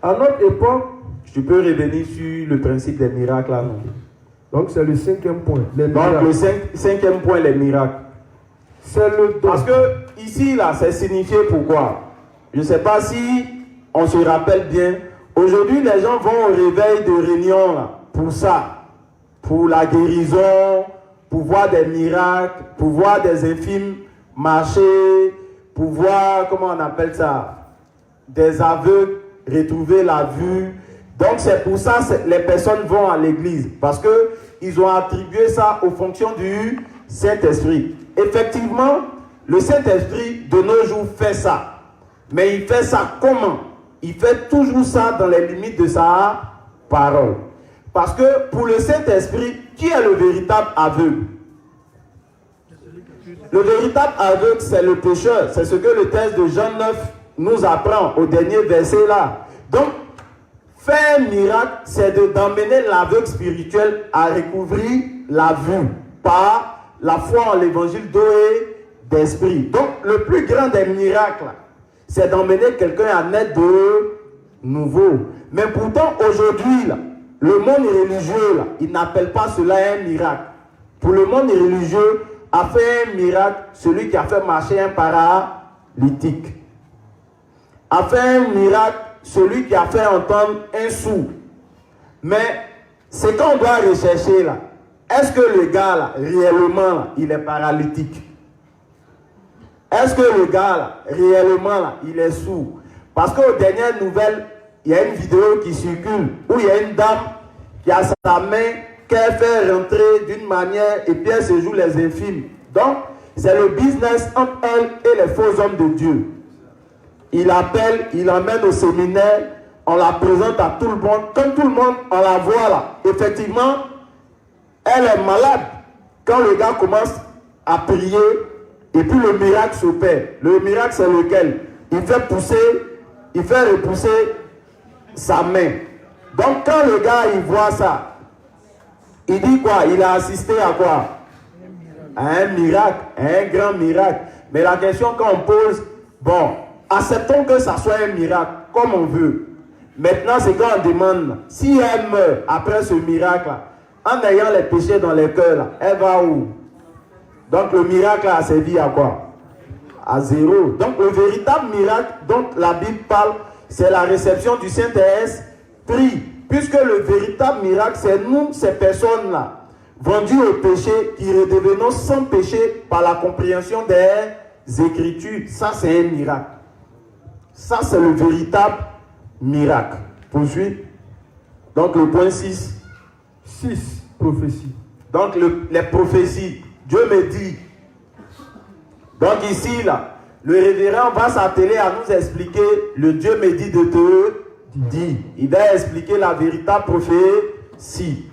À notre époque, je peux revenir sur le principe des miracles là. Donc c'est le 5e point. Les Donc miracles. le 5e point, les miracles. C'est le don. Parce que ici là, c'est signifié pourquoi. Je ne sais pas si on se rappelle bien. Aujourd'hui, les gens vont au réveil de réunion là, pour ça. Pour la guérison, pour voir des miracles, pour voir des infimes marcher, pour voir, comment on appelle ça, des aveugles retrouver la vue. Donc c'est pour ça que les personnes vont à l'église. Parce qu'ils ont attribué ça aux fonctions du Saint-Esprit. Effectivement, Le Saint-Esprit de nos jours fait ça. Mais il fait ça comment? Il fait toujours ça dans les limites de sa parole. Parce que pour le Saint-Esprit, qui est le véritable aveugle? Le véritable aveugle, c'est le pécheur. C'est ce que le texte de Jean 9 nous apprend au dernier verset là. Donc, faire un miracle, c'est d'emmener l'aveugle spirituel à recouvrir la vue par la foi en l'évangile d'eau et d'esprit. Donc, le plus grand des miracles, c'est d'emmener quelqu'un à naître de nouveau. Mais pourtant, aujourd'hui, le monde religieux, il n'appelle pas cela un miracle. Pour le monde religieux, a fait un miracle celui qui a fait marcher un paralytique. A fait un miracle celui qui a fait entendre un sourd. Mais c'est qu'on doit rechercher là. Est-ce que le gars là, réellement là, il est paralytique? Est-ce que le gars là, réellement là, il est sourd? Parce qu'aux dernières nouvelles, il y a une vidéo qui circule où il y a une dame qui a sa main qu'elle fait rentrer d'une manière et puis elle se joue les infimes. Donc, c'est le business entre elle et les faux hommes de Dieu. Il appelle, il l'emmène au séminaire, on la présente à tout le monde. Comme tout le monde, on la voit là. Effectivement, elle est malade. Quand le gars commence à prier, et puis le miracle s'opère. Le miracle, c'est lequel? Il fait repousser sa main. Donc, quand le gars, il voit ça, il dit quoi? Il a assisté à quoi? À un miracle, à un grand miracle. Mais la question qu'on pose, bon, acceptons que ça soit un miracle, comme on veut. Maintenant, c'est quand on demande, si elle meurt après ce miracle, en ayant les péchés dans les cœurs, elle va où? Donc le miracle a servi à quoi? À zéro. Donc le véritable miracle dont la Bible parle, c'est la réception du Saint-Esprit. Puisque le véritable miracle, c'est nous, ces personnes-là, vendues au péché, qui redevenons sans péché par la compréhension des Écritures. Ça, c'est un miracle. Ça, c'est le véritable miracle. Poursuis. Donc, le point 6. 6. Prophétie. Donc, les prophéties. Dieu me dit. Donc, ici, là, le révérend va s'atteler à nous expliquer le Dieu me dit de te dire. Il va expliquer la véritable prophétie.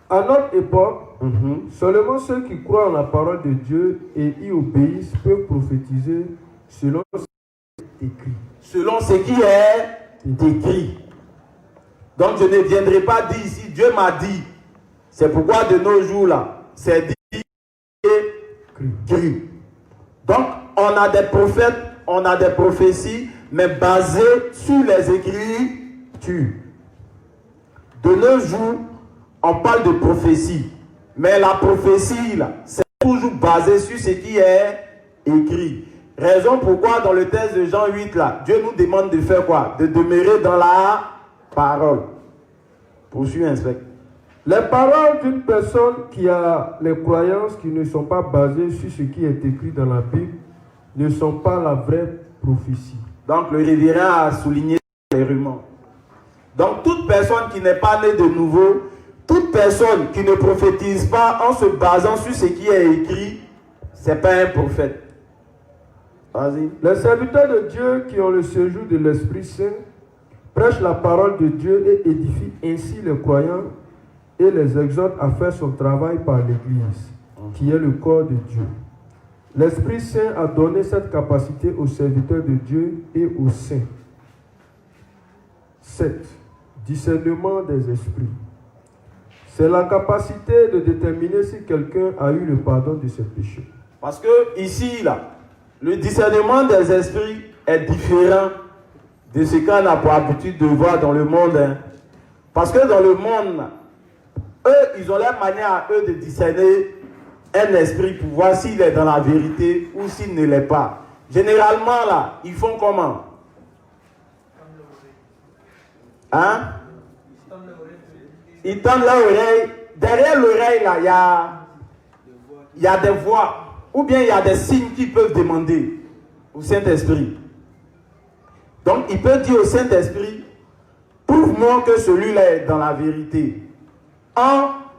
À notre époque, seulement ceux qui croient en la parole de Dieu et y obéissent peuvent prophétiser selon ce qui est écrit. Selon ce qui est écrit. Donc je ne viendrai pas dire ici, Dieu m'a dit. C'est pourquoi de nos jours là, c'est dit écrit. Donc on a des prophètes, on a des prophéties, mais basées sur les Écritures. De nos jours, on parle de prophétie. Mais la prophétie, là, c'est toujours basé sur ce qui est écrit. Raison pourquoi dans le texte de Jean 8, là, Dieu nous demande de faire quoi? De demeurer dans la parole. Poursuis, inspecteur. Les paroles d'une personne qui a les croyances qui ne sont pas basées sur ce qui est écrit dans la Bible ne sont pas la vraie prophétie. Donc le révérend a souligné les rumeurs. Donc toute personne qui n'est pas née de nouveau, toute personne qui ne prophétise pas en se basant sur ce qui est écrit, ce n'est pas un prophète. Vas-y. Les serviteurs de Dieu qui ont le séjour de l'Esprit Saint prêchent la parole de Dieu et édifient ainsi les croyants et les exhortent à faire son travail par l'Église, qui est le corps de Dieu. L'Esprit Saint a donné cette capacité aux serviteurs de Dieu et aux saints. 7. Discernement des esprits. C'est la capacité de déterminer si quelqu'un a eu le pardon de ses péchés. Parce que ici, là, le discernement des esprits est différent de ce qu'on a pour habitude de voir dans le monde. Hein. Parce que dans le monde, eux, ils ont leur manière à eux de discerner un esprit pour voir s'il est dans la vérité ou s'il ne l'est pas. Généralement, là, ils font comment? Hein? Ils tendent leur oreille. Derrière l'oreille, là, il y a des voix. Ou bien il y a des signes qu'ils peuvent demander au Saint-Esprit. Donc, il peut dire au Saint-Esprit, prouve-moi que celui-là est dans la vérité.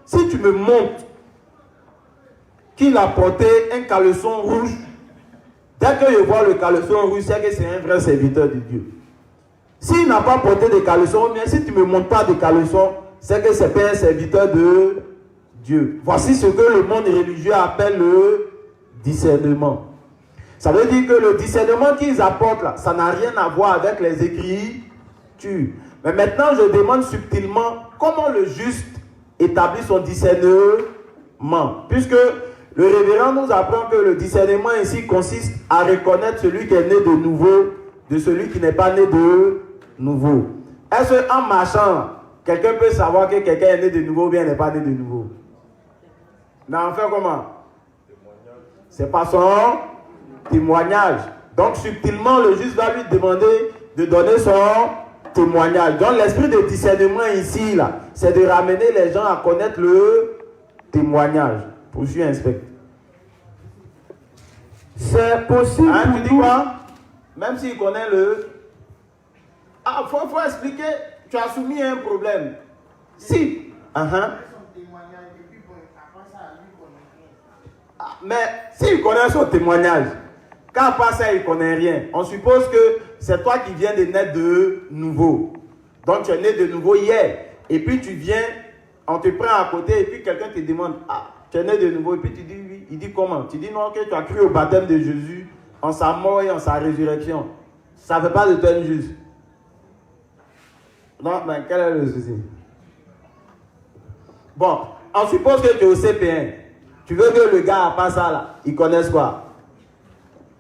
Si tu me montres qu'il a porté un caleçon rouge Dès que je vois le caleçon rouge, c'est que c'est un vrai serviteur de Dieu. S'il n'a pas porté de caleçon, mais si tu ne me montres pas de caleçon, c'est que ce n'est pas un serviteur de Dieu. Voici ce que le monde religieux appelle le discernement. Ça veut dire que le discernement qu'ils apportent là, ça n'a rien à voir avec les Écritures. Mais maintenant, je demande subtilement comment le juste établit son discernement. Puisque le révérend nous apprend que le discernement ici consiste à reconnaître celui qui est né de nouveau de celui qui n'est pas né de nouveau. Est-ce qu'en marchant, quelqu'un peut savoir que quelqu'un est né de nouveau ou bien n'est pas né de nouveau? Mais en fait comment? C'est pas son témoignage. Donc subtilement, le juste va lui demander de donner son témoignage. Donc l'esprit de discernement ici, là, c'est de ramener les gens à connaître le témoignage. Poursuis, inspecte. C'est possible. Hein, tu dis quoi? Même s'il connaît le... Ah, faut expliquer. Tu as soumis un problème. Si. Mais s'il connaît son témoignage, quand pas ça, il ne connaît rien. On suppose que c'est toi qui viens de naître de nouveau. Donc tu es né de nouveau hier. Et puis tu viens, on te prend à côté et puis quelqu'un te demande, ah, tu es né de nouveau. Et puis tu dis oui. Il dit comment? Tu dis non, que tu as cru au baptême de Jésus, en sa mort et en sa résurrection. Ça ne fait pas de toi une juste. Non, mais quel est le souci? Bon, on suppose que tu es au CP1. Tu veux que le gars, à part ça, là, il connaisse quoi?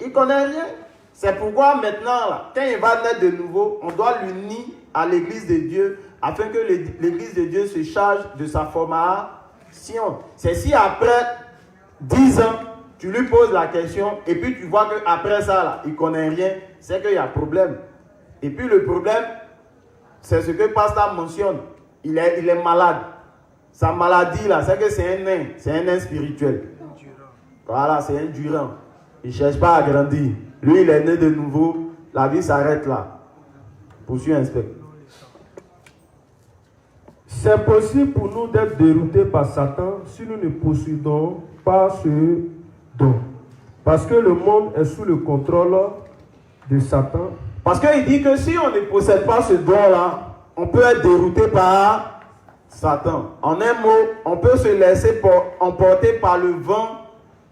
Il ne connaît rien. C'est pourquoi maintenant, là, quand il va naître de nouveau, on doit l'unir à l'église de Dieu afin que l'église de Dieu se charge de sa formation. C'est si après 10 ans, tu lui poses la question et puis tu vois qu'après ça, là, il ne connaît rien, c'est qu'il y a problème. Et puis le problème, c'est ce que le pasteur mentionne. Il est malade. Sa maladie, là, c'est que c'est un nain spirituel. Voilà, c'est un durant. Il ne cherche pas à grandir. Lui, il est né de nouveau. La vie s'arrête là. Poursuis, inspecte. C'est possible pour nous d'être déroutés par Satan si nous ne possédons pas ce don. Parce que le monde est sous le contrôle de Satan. Parce qu'il dit que si on ne possède pas ce don-là, on peut être dérouté par Satan. En un mot, on peut se laisser emporter par le vent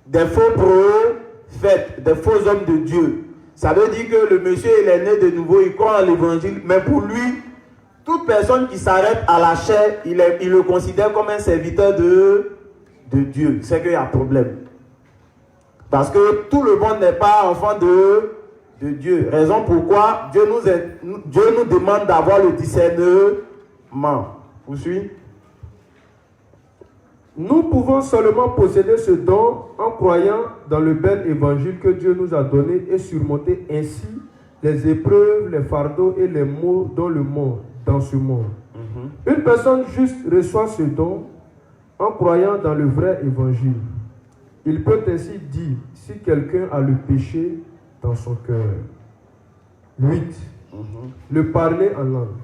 des faux prophètes, des faux hommes de Dieu. Ça veut dire que le monsieur, il est né de nouveau, il croit en l'évangile, mais pour lui, toute personne qui s'arrête à la chair, il le considère comme un serviteur de Dieu. C'est qu'il y a problème. Parce que tout le monde n'est pas enfant de Dieu. Raison pourquoi Dieu nous demande d'avoir le discernement. Vous suivez? Nous pouvons seulement posséder ce don en croyant dans le bel évangile que Dieu nous a donné et surmonter ainsi les épreuves, les fardeaux et les maux dans ce monde. Une personne juste reçoit ce don en croyant dans le vrai évangile. Il peut ainsi dire si quelqu'un a le péché dans son cœur. 8. Le parler en langue.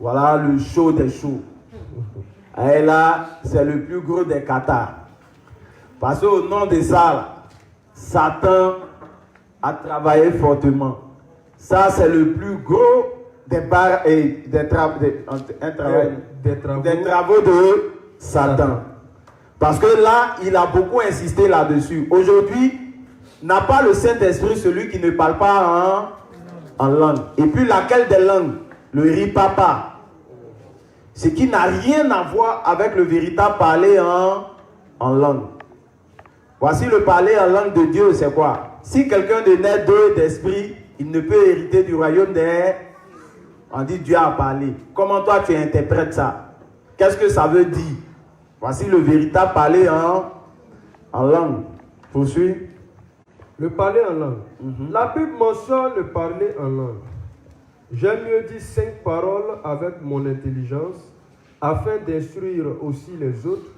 Voilà le chaud des chauds. Et là, c'est le plus gros des cathares. Parce qu'au nom de ça, là, Satan a travaillé fortement. Ça, c'est le plus gros des travaux de Satan. Parce que là, il a beaucoup insisté là-dessus. Aujourd'hui, n'a pas le Saint-Esprit celui qui ne parle pas en langue. Et puis laquelle des langues? Le ripapa. Ce qui n'a rien à voir avec le véritable parler en langue. Voici le parler en langue de Dieu, c'est quoi? Si quelqu'un de né d'esprit, il ne peut hériter du royaume des... On dit Dieu a parlé. Comment toi tu interprètes ça? Qu'est-ce que ça veut dire? Voici le véritable parler en langue. Poursuis. Le parler en langue. La Bible mentionne le parler en langue. J'aime mieux dire 5 paroles avec mon intelligence afin d'instruire aussi les autres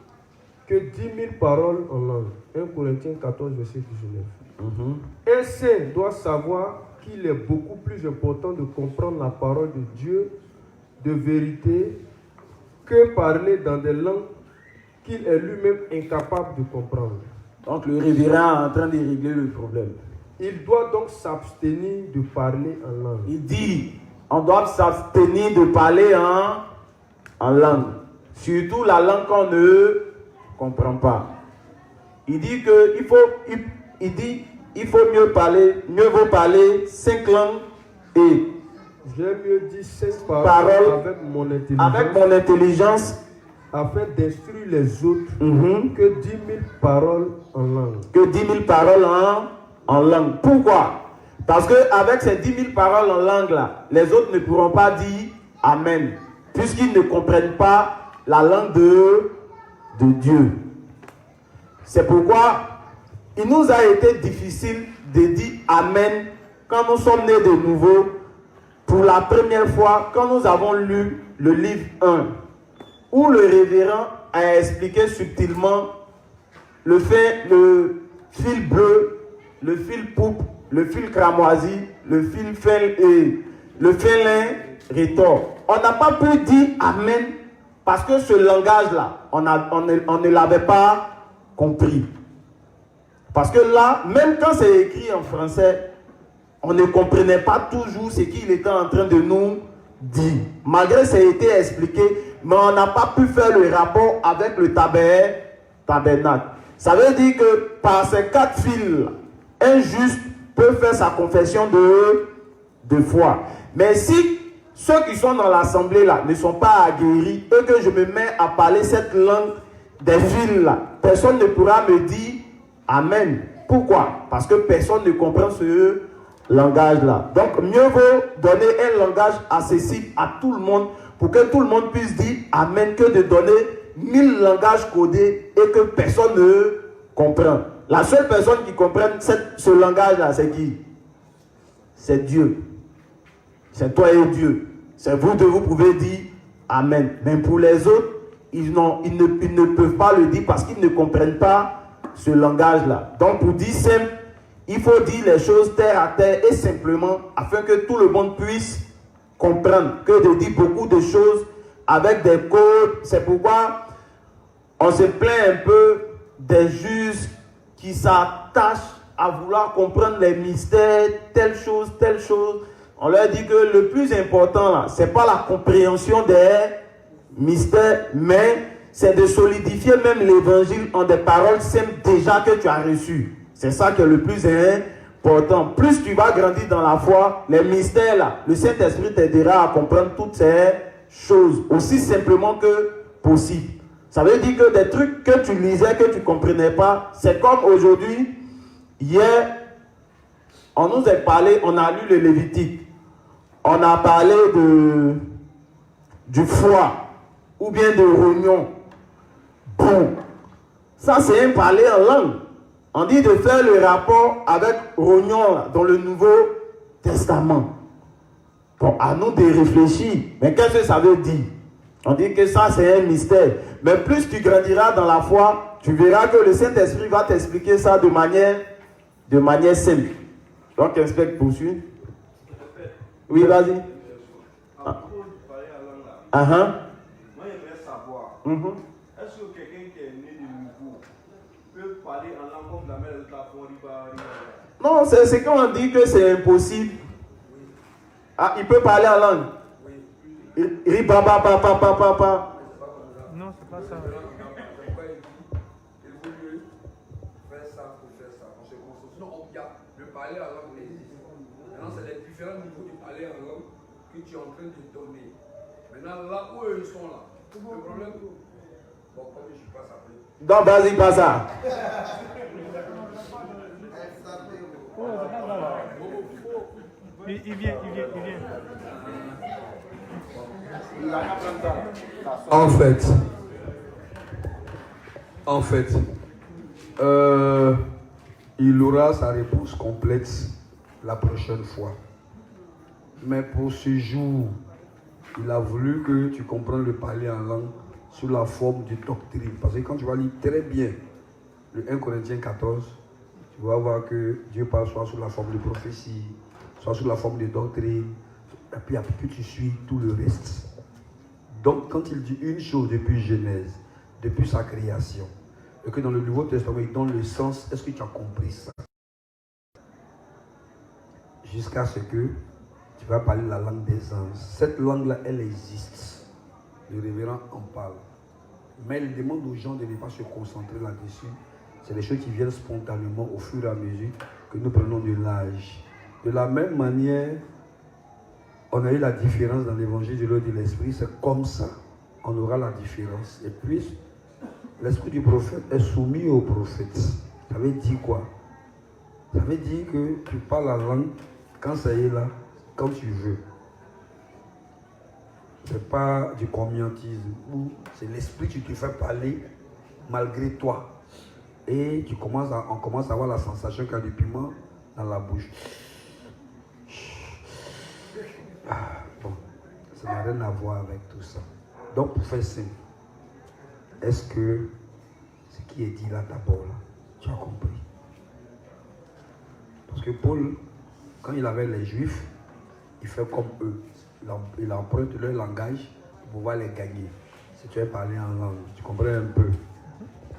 que 10 000 paroles en langue. 1 Corinthiens 14, verset 19. Un saint doit savoir qu'il est beaucoup plus important de comprendre la parole de Dieu de vérité que parler dans des langues qu'il est lui-même incapable de comprendre. Donc le révérend est en train de régler le problème. Il doit donc s'abstenir de parler en langue. Il dit, on doit s'abstenir de parler en langue. Surtout la langue qu'on ne comprend pas. Il dit que il faut mieux vaut parler 5 langues et j'ai mieux dit 5 paroles avec mon intelligence afin d'instruire les autres que 10 000 paroles en langue. Que 10 000 paroles en langue. Pourquoi? Parce qu'avec ces 10 000 paroles en langue là, les autres ne pourront pas dire Amen, puisqu'ils ne comprennent pas la langue de Dieu. C'est pourquoi il nous a été difficile de dire Amen quand nous sommes nés de nouveau pour la première fois, quand nous avons lu le livre 1, où le révérend a expliqué subtilement le fil bleu, le fil pourpre, le fil cramoisi, le fil félin rétort. On n'a pas pu dire Amen parce que ce langage-là, on ne l'avait pas compris. Parce que là, même quand c'est écrit en français, on ne comprenait pas toujours ce qu'il était en train de nous dire. Malgré que ça a été expliqué, mais on n'a pas pu faire le rapport avec le tabernacle. Ça veut dire que par ces 4 fils, un juste peut faire sa confession de foi. Mais si ceux qui sont dans l'assemblée là ne sont pas aguerris et que je me mets à parler cette langue des fils là, personne ne pourra me dire Amen. Pourquoi? Parce que personne ne comprend ce langage-là. Donc, mieux vaut donner un langage accessible à tout le monde pour que tout le monde puisse dire Amen que de donner 1000 langages codés et que personne ne comprend. La seule personne qui comprenne ce langage-là, c'est qui? C'est Dieu. C'est toi et Dieu. C'est vous deux, vous pouvez dire Amen. Mais pour les autres, ils ne peuvent pas le dire parce qu'ils ne comprennent pas ce langage-là. Donc, pour dire simple, il faut dire les choses terre à terre et simplement afin que tout le monde puisse comprendre que de dire beaucoup de choses avec des codes. C'est pourquoi on se plaint un peu des juges qui s'attachent à vouloir comprendre les mystères, telle chose. On leur dit que le plus important là, c'est pas la compréhension des mystères, mais c'est de solidifier même l'évangile en des paroles simples déjà que tu as reçues. C'est ça qui est le plus important. Plus tu vas grandir dans la foi, les mystères là, le Saint-Esprit t'aidera à comprendre toutes ces choses aussi simplement que possible. Ça veut dire que des trucs que tu lisais, que tu ne comprenais pas, c'est comme aujourd'hui, hier, on nous a parlé, on a lu le Lévitique. On a parlé du foie ou bien de rognon. Bon, ça c'est un parler en langue. On dit de faire le rapport avec rognon là, dans le Nouveau Testament. Bon, à nous de réfléchir. Mais qu'est-ce que ça veut dire? On dit que ça c'est un mystère. Mais plus tu grandiras dans la foi, tu verras que le Saint-Esprit va t'expliquer ça de manière simple. Donc, inspecte, poursuit. Oui, vas-y. En cause de parler en langue là, moi j'aimerais savoir, est-ce que quelqu'un qui est né de nouveau peut parler en langue comme la mère de ta Non, c'est ce qu'on dit que c'est impossible. Ah, il peut parler en langue. Ribaba, papa. Non, c'est pas ça. Parler en langue existe. Maintenant, c'est les différents niveaux de parler en langue que tu es en train de donner. Maintenant, là où ils sont là, le problème, bon, comme je ne suis pas appelé. Donc, vas-y, pas ça. Il vient. En fait, il aura sa réponse complète la prochaine fois. Mais pour ce jour, il a voulu que tu comprennes le parler en langue sous la forme de doctrine. Parce que quand tu vas lire très bien le 1 Corinthiens 14, tu vas voir que Dieu parle soit sous la forme de prophétie, soit sous la forme de doctrine, et puis après que tu suis tout le reste. Donc quand il dit une chose depuis Genèse, depuis sa création, et que dans le Nouveau Testament, il donne le sens, est-ce que tu as compris ça? jusqu'à ce que tu vas parler la langue des anges. Cette langue-là, elle existe. Le révérend en parle. Mais il demande aux gens de ne pas se concentrer là-dessus. C'est des choses qui viennent spontanément au fur et à mesure que nous prenons de l'âge. De la même manière, on a eu la différence dans l'évangile de l'eau et de l'esprit. C'est comme ça, on aura la différence. Et puis, l'esprit du prophète est soumis au prophète. Ça veut dire quoi? Ça veut dire que tu parles la langue quand ça y est là, quand tu veux. Ce n'est pas du communautarisme où c'est l'esprit qui te fait parler malgré toi. Et on commence à avoir la sensation qu'il y a du piment dans la bouche. Bon, ça n'a rien à voir avec tout ça. Donc, pour faire simple, est-ce que ce qui est dit là d'abord, là, tu as compris? Parce que Paul, quand il avait les Juifs, il fait comme eux. Il emprunte leur langage pour pouvoir les gagner. Si tu veux parler en langue, tu comprends un peu.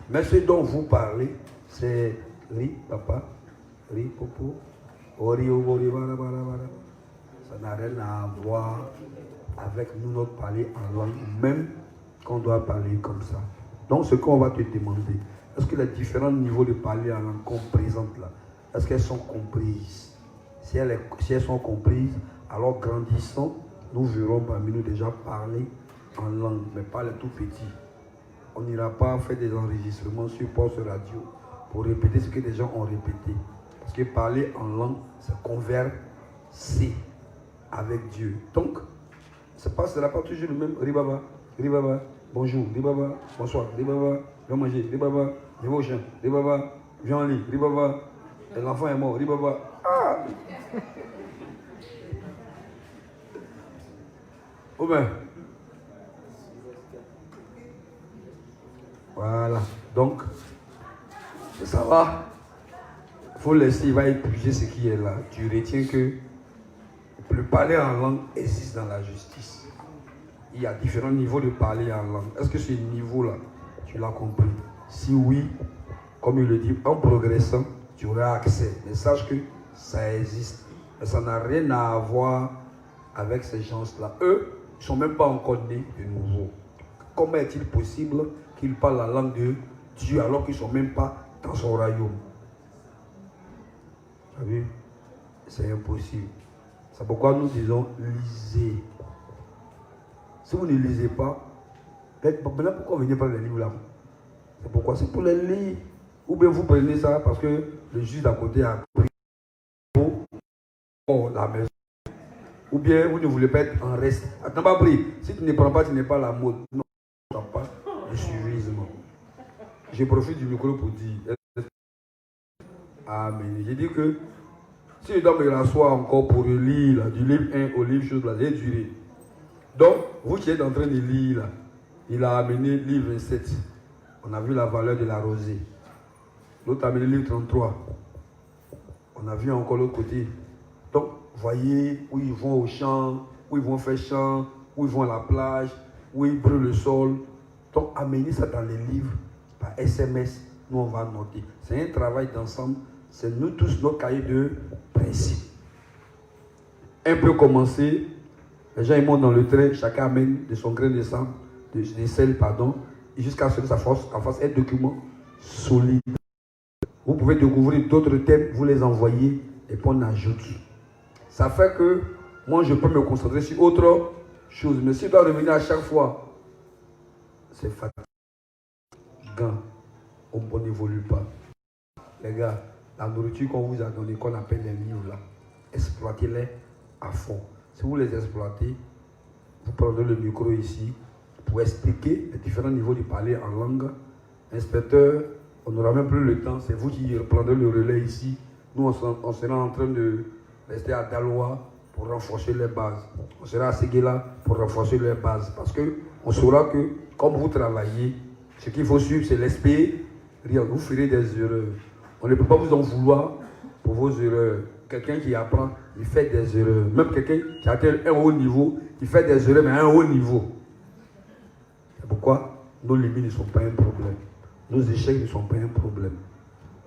Mais ce dont vous parlez, c'est ri, papa, ri, popo, ori, ori, bara, bara, bara. Ça n'a rien à voir avec nous, notre parler en langue, même qu'on doit parler comme ça. Donc, ce qu'on va te demander, est-ce que les différents niveaux de parler en langue qu'on présente là, est-ce qu'elles sont comprises? Si elles sont comprises, alors grandissant, nous verrons parmi nous déjà parler en langue, mais pas les tout petits. On n'ira pas faire des enregistrements sur poste radio pour répéter ce que des gens ont répété. Parce que parler en langue, c'est converser avec Dieu. Donc, ce n'est pas toujours le même. Ribaba, ribaba, bonjour, ribaba, bonsoir, ribaba, viens manger, ribaba, viens au champ, ribaba, viens en lit, ribaba, l'enfant est mort, ribaba. Ah! Oh ben. Voilà. Donc, ça va. Il faut laisser, il va épuiser ce qui est là. Tu retiens que le parler en langue existe dans la justice. Il y a différents niveaux de parler en langue. Est-ce que ce niveau-là, tu l'as compris? Si oui, comme il le dit, en progressant, tu auras accès. Mais sache que ça existe. Mais ça n'a rien à voir avec ces gens-là. Eux, ils ne sont même pas encore nés de nouveau. Comment est-il possible qu'ils parlent la langue de Dieu alors qu'ils ne sont même pas dans son royaume? Vous avez vu? C'est impossible. C'est pourquoi nous disons lisez. Si vous ne lisez pas, maintenant pourquoi vous venez prendre les livres là? C'est pourquoi? C'est pour les lire. Ou bien vous prenez ça parce que le juge d'à côté a pris pour la maison. Ou bien vous ne voulez pas être en reste. Attends, pas pris. Si tu ne prends pas, tu n'es pas la mode. Non, tu ne prends pas le suivisme. Je profite du micro pour dire. Amen. J'ai dit que si je dois me rasseoir encore pour lire là, du livre 1 au livre chose là, j'ai duré. Donc, vous qui êtes en train de lire là, il a amené le livre 27. On a vu la valeur de la rosée. L'autre a amené le livre 33. On a vu encore l'autre côté. Donc, voyez où ils vont au champ, où ils vont faire champ, où ils vont à la plage, où ils brûlent le sol. Donc, amenez ça dans les livres par SMS. Nous, on va noter. C'est un travail d'ensemble. C'est nous tous notre cahier de principe. Un peu commencé. Les gens ils montent dans le train. Chacun amène de son grain de sang, de sel, pardon, jusqu'à ce que ça fasse un document solide. Vous pouvez découvrir d'autres thèmes, vous les envoyez et puis on ajoute. Ça fait que moi je peux me concentrer sur autre chose. Mais si je dois revenir à chaque fois, c'est fatigant. On n'évolue pas. Les gars, la nourriture qu'on vous a donnée, qu'on appelle les livres là, exploitez-les à fond. Si vous les exploitez, vous prenez le micro ici pour expliquer les différents niveaux de parler en langue. Inspecteur, on n'aura même plus le temps, c'est vous qui reprendrez le relais ici. Nous, on sera en train de rester à Daloa pour renforcer les bases. On sera à Séguéla pour renforcer les bases. Parce qu'on saura que, comme vous travaillez, ce qu'il faut suivre, c'est l'esprit. Vous ferez des erreurs. On ne peut pas vous en vouloir pour vos erreurs. Quelqu'un qui apprend, il fait des erreurs. Même quelqu'un qui atteint un haut niveau, il fait des erreurs, mais à un haut niveau. C'est pourquoi nos limites ne sont pas un problème. Nos échecs ne sont pas un problème.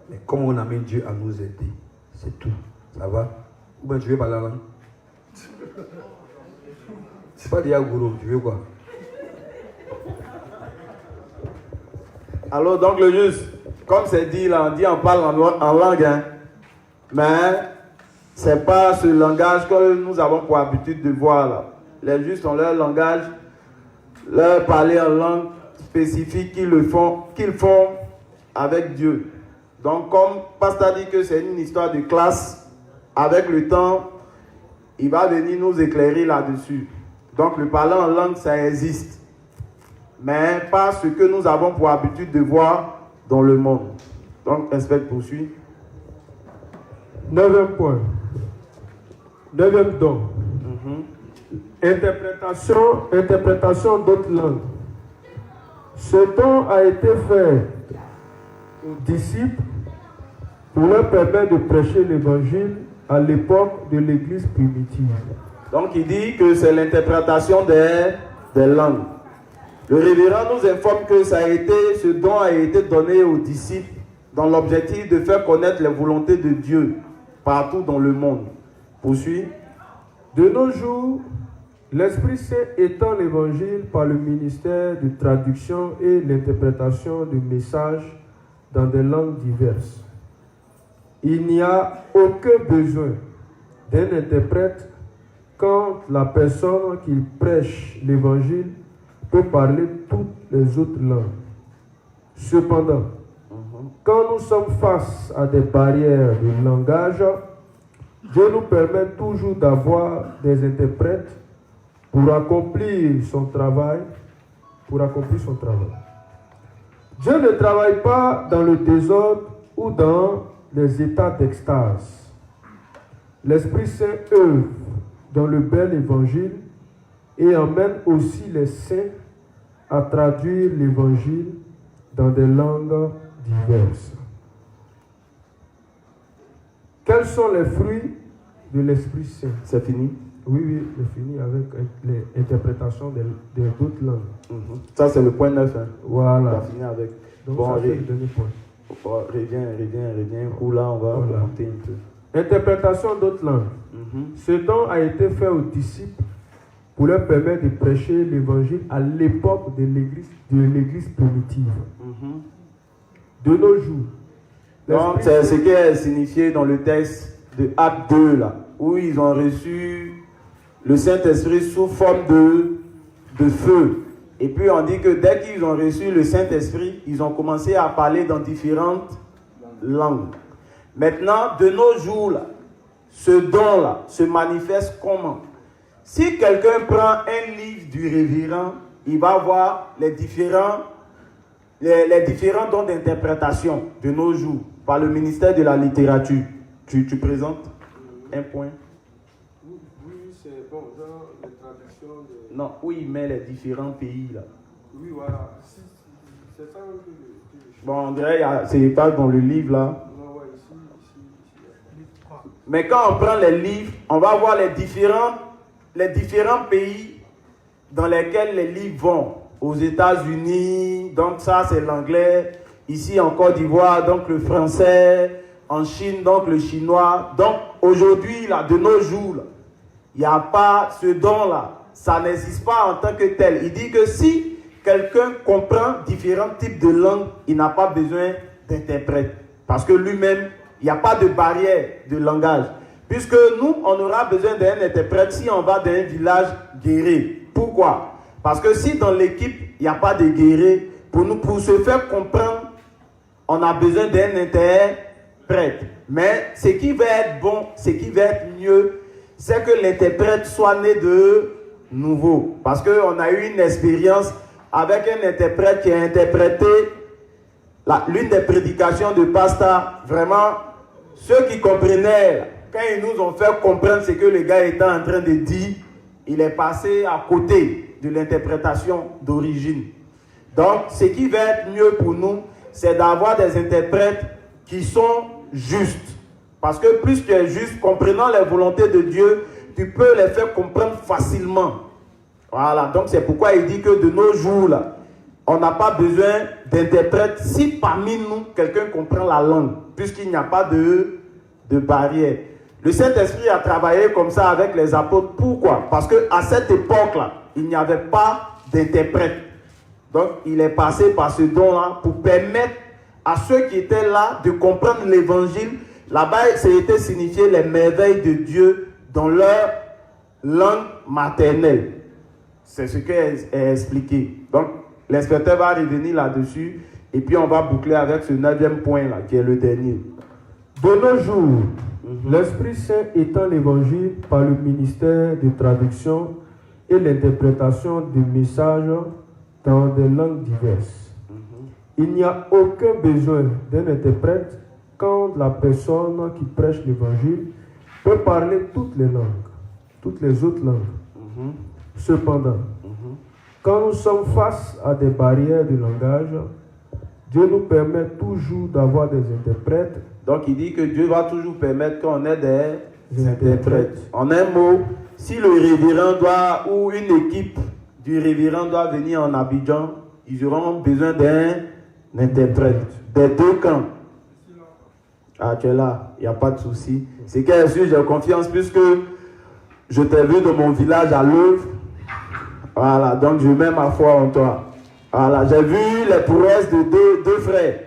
Mais comme on amène Dieu à nous aider, c'est tout. Ça va? Ou bien tu veux parler la langue? C'est pas déjà gourou, tu veux quoi? Alors, donc le juste, comme c'est dit là, on parle en langue, hein, mais c'est pas ce langage que nous avons pour habitude de voir là. Les justes ont leur langage, leur parler en langue spécifique qu'ils font avec Dieu. Donc, comme Pasteur dit que c'est une histoire de classe, avec le temps, il va venir nous éclairer là-dessus. Donc, le parler en langue, ça existe. Mais pas ce que nous avons pour habitude de voir dans le monde. Donc, inspecte poursuit. 9e point. 9e don. Interprétation d'autres langues. Ce don a été fait aux disciples pour leur permettre de prêcher l'évangile à l'époque de l'église primitive. Donc il dit que c'est l'interprétation des langues. Le révérend nous informe que ce don a été donné aux disciples dans l'objectif de faire connaître les volontés de Dieu partout dans le monde. Poursuit. De nos jours, l'Esprit Saint étend l'évangile par le ministère de traduction et l'interprétation de messages dans des langues diverses. Il n'y a aucun besoin d'un interprète quand la personne qui prêche l'évangile peut parler toutes les autres langues. Cependant, quand nous sommes face à des barrières de langage, Dieu nous permet toujours d'avoir des interprètes pour accomplir son travail. Dieu ne travaille pas dans le désordre ou dans les états d'extase. L'Esprit Saint œuvre dans le bel évangile et emmène aussi les saints à traduire l'évangile dans des langues diverses. Quels sont les fruits de l'Esprit Saint? C'est fini? Oui, c'est fini avec l'interprétation d'autres langues. Ça, c'est le point 9. Hein. Voilà. On va finir avec. Donc, bon, ça fait le dernier point. Reviens. Ou là, on va commenter un peu. Interprétation d'autres langues. Ce don a été fait aux disciples pour leur permettre de prêcher l'évangile à l'époque de l'église primitive. De nos jours. Donc, c'est ce qui est signifié dans le texte de Acte 2, là, où ils ont reçu le Saint-Esprit sous forme de feu. Et puis on dit que dès qu'ils ont reçu le Saint-Esprit, ils ont commencé à parler dans différentes langues. Maintenant, de nos jours, là, ce don-là se manifeste comment? Si quelqu'un prend un livre du révérend, il va voir les différents dons d'interprétation de nos jours par le ministère de la littérature. Tu présentes un point? Oui, c'est bon, dans les traductions de... Non, où il met les différents pays là. Oui, voilà. C'est ça que Bon, André, c'est pas dans le livre là. Non, ouais, ici. Mais quand on prend les livres, on va voir les différents pays dans lesquels les livres vont. Aux États-Unis, donc ça c'est l'anglais. Ici en Côte d'Ivoire, donc le français. En Chine, donc le chinois. Donc aujourd'hui, là, de nos jours, il n'y a pas ce don-là. Ça n'existe pas en tant que tel. Il dit que si quelqu'un comprend différents types de langues, il n'a pas besoin d'interprète. Parce que lui-même, il n'y a pas de barrière de langage. Puisque nous, on aura besoin d'un interprète si on va dans un village guéré. Pourquoi? Parce que si dans l'équipe, il n'y a pas de guéré, pour se faire comprendre, on a besoin d'un interprète. Mais ce qui va être bon, ce qui va être mieux, c'est que l'interprète soit né de nouveau. Parce qu'on a eu une expérience avec un interprète qui a interprété l'une des prédications de Pasteur. Vraiment, ceux qui comprenaient, quand ils nous ont fait comprendre ce que le gars était en train de dire, il est passé à côté de l'interprétation d'origine. Donc, ce qui va être mieux pour nous, c'est d'avoir des interprètes qui sont justes. Parce que plus tu es juste, comprenant les volontés de Dieu, tu peux les faire comprendre facilement. Voilà, donc c'est pourquoi il dit que de nos jours, là, on n'a pas besoin d'interprète si parmi nous, quelqu'un comprend la langue, puisqu'il n'y a pas de barrière. Le Saint-Esprit a travaillé comme ça avec les apôtres. Pourquoi? Parce qu'à cette époque-là, il n'y avait pas d'interprète. Donc, il est passé par ce don-là pour permettre à ceux qui étaient là de comprendre l'évangile. Là-bas, c'était signifié les merveilles de Dieu dans leur langue maternelle. C'est ce qu'est expliqué. Donc, l'inspecteur va revenir là-dessus et puis on va boucler avec ce 9e point-là, qui est le dernier. De nos jours, l'Esprit Saint étend l'évangile par le ministère de traduction et l'interprétation des messages dans des langues diverses. Il n'y a aucun besoin d'un interprète quand la personne qui prêche l'évangile peut parler toutes les langues, toutes les autres langues. Cependant, quand nous sommes face à des barrières de langage, Dieu nous permet toujours d'avoir des interprètes. Donc il dit que Dieu va toujours permettre qu'on ait des interprètes. En un mot, si le révérend doit, ou une équipe du révérend doit venir en Abidjan, ils auront besoin d'un interprète. Des deux camps. Ah, tu es là, il n'y a pas de souci. C'est qu'à sûr, j'ai confiance puisque je t'ai vu de mon village à l'œuvre. Voilà, donc je mets ma foi en toi. Voilà, j'ai vu les prouesses de deux frères.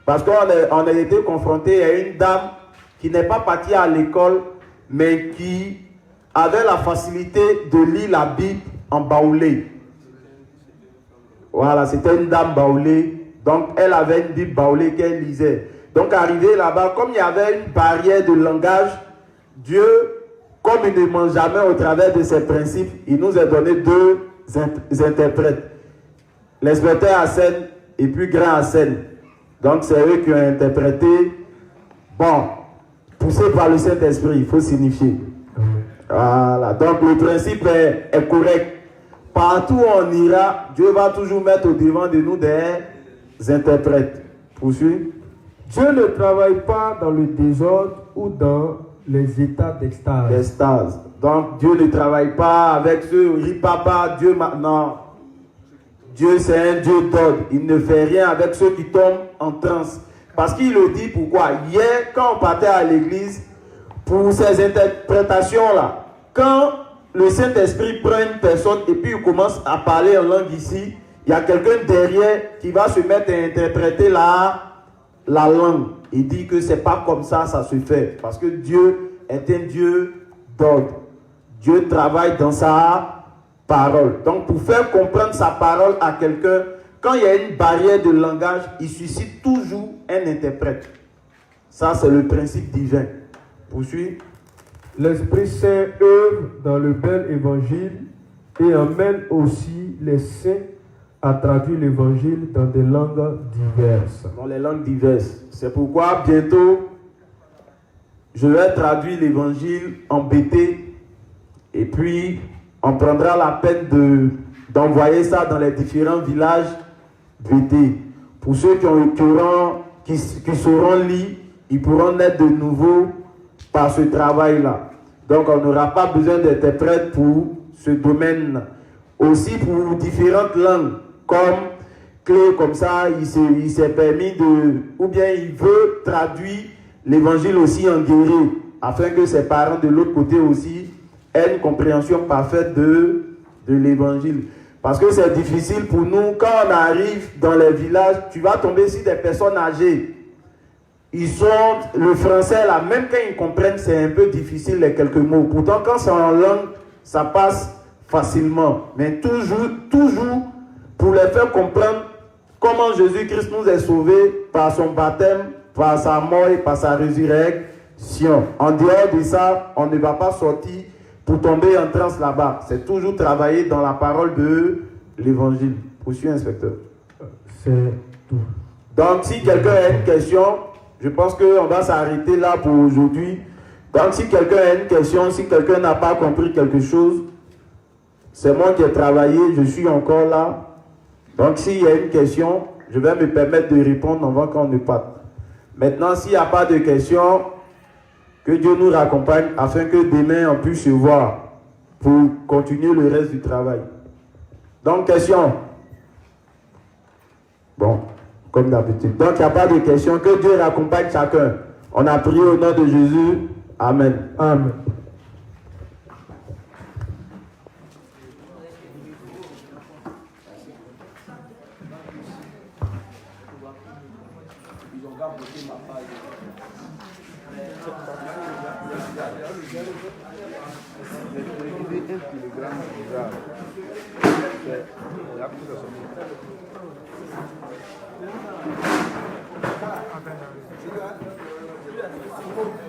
Parce qu'on a été confronté à une dame qui n'est pas partie à l'école, mais qui avait la facilité de lire la Bible en baoulé. Voilà, c'était une dame baoulée. Donc, elle avait une Bible baoulée qu'elle lisait. Donc, arrivé là-bas, comme il y avait une barrière de langage, Dieu, comme il ne ment jamais au travers de ses principes, il nous a donné deux interprètes. L'inspecteur Hassan et puis grand Hassan. Donc, c'est eux qui ont interprété. Bon, poussé par le Saint-Esprit, il faut signifier. Voilà, donc le principe est correct. Partout où on ira, Dieu va toujours mettre au devant de nous des interprètes. Poursuis. Dieu ne travaille pas dans le désordre ou dans les états d'extase. D'extase. Donc Dieu ne travaille pas avec ce ripapa, Dieu non. Dieu c'est un Dieu d'ordre. Il ne fait rien avec ceux qui tombent en transe. Parce qu'il le dit pourquoi. Hier, quand on partait à l'église, pour ces interprétations-là, quand le Saint-Esprit prend une personne et puis il commence à parler en langue ici, il y a quelqu'un derrière qui va se mettre à interpréter la langue. Il dit que c'est pas comme ça se fait. Parce que Dieu est un Dieu d'ordre. Dieu travaille dans sa parole. Donc pour faire comprendre sa parole à quelqu'un, quand il y a une barrière de langage, il suscite toujours un interprète. Ça c'est le principe divin. Poursuis. L'Esprit Saint œuvre dans le bel évangile et emmène aussi les saints à traduire l'évangile dans des langues diverses. Dans les langues diverses. C'est pourquoi bientôt, je vais traduire l'évangile en BT et puis on prendra la peine d'envoyer ça dans les différents villages BT. Pour ceux qui sauront lire, ils pourront naître de nouveau par ce travail-là. Donc on n'aura pas besoin d'interprètes pour ce domaine. Aussi pour différentes langues, comme Clé, comme ça, il s'est permis ou bien il veut traduire l'évangile aussi en guéré, afin que ses parents de l'autre côté aussi aient une compréhension parfaite de l'évangile. Parce que c'est difficile pour nous, quand on arrive dans les villages, tu vas tomber sur des personnes âgées. Ils sont, le français là, même quand ils comprennent, c'est un peu difficile les quelques mots. Pourtant, quand c'est en langue, ça passe facilement. Mais toujours, pour les faire comprendre comment Jésus-Christ nous a sauvés par son baptême, par sa mort et par sa résurrection. En dehors de ça, on ne va pas sortir pour tomber en transe là-bas. C'est toujours travailler dans la parole de l'évangile. Poursuis, inspecteur. C'est tout. Donc, si quelqu'un a une question, je pense qu'on va s'arrêter là pour aujourd'hui. Donc, si quelqu'un a une question, si quelqu'un n'a pas compris quelque chose, c'est moi qui ai travaillé, je suis encore là. Donc, s'il y a une question, je vais me permettre de répondre avant qu'on ne parte. Maintenant, s'il n'y a pas de question, que Dieu nous raccompagne afin que demain on puisse se voir pour continuer le reste du travail. Donc, question. Bon, comme d'habitude. Donc, il n'y a pas de question. Que Dieu raccompagne chacun. On a prié au nom de Jésus. Amen. Amen. Attends,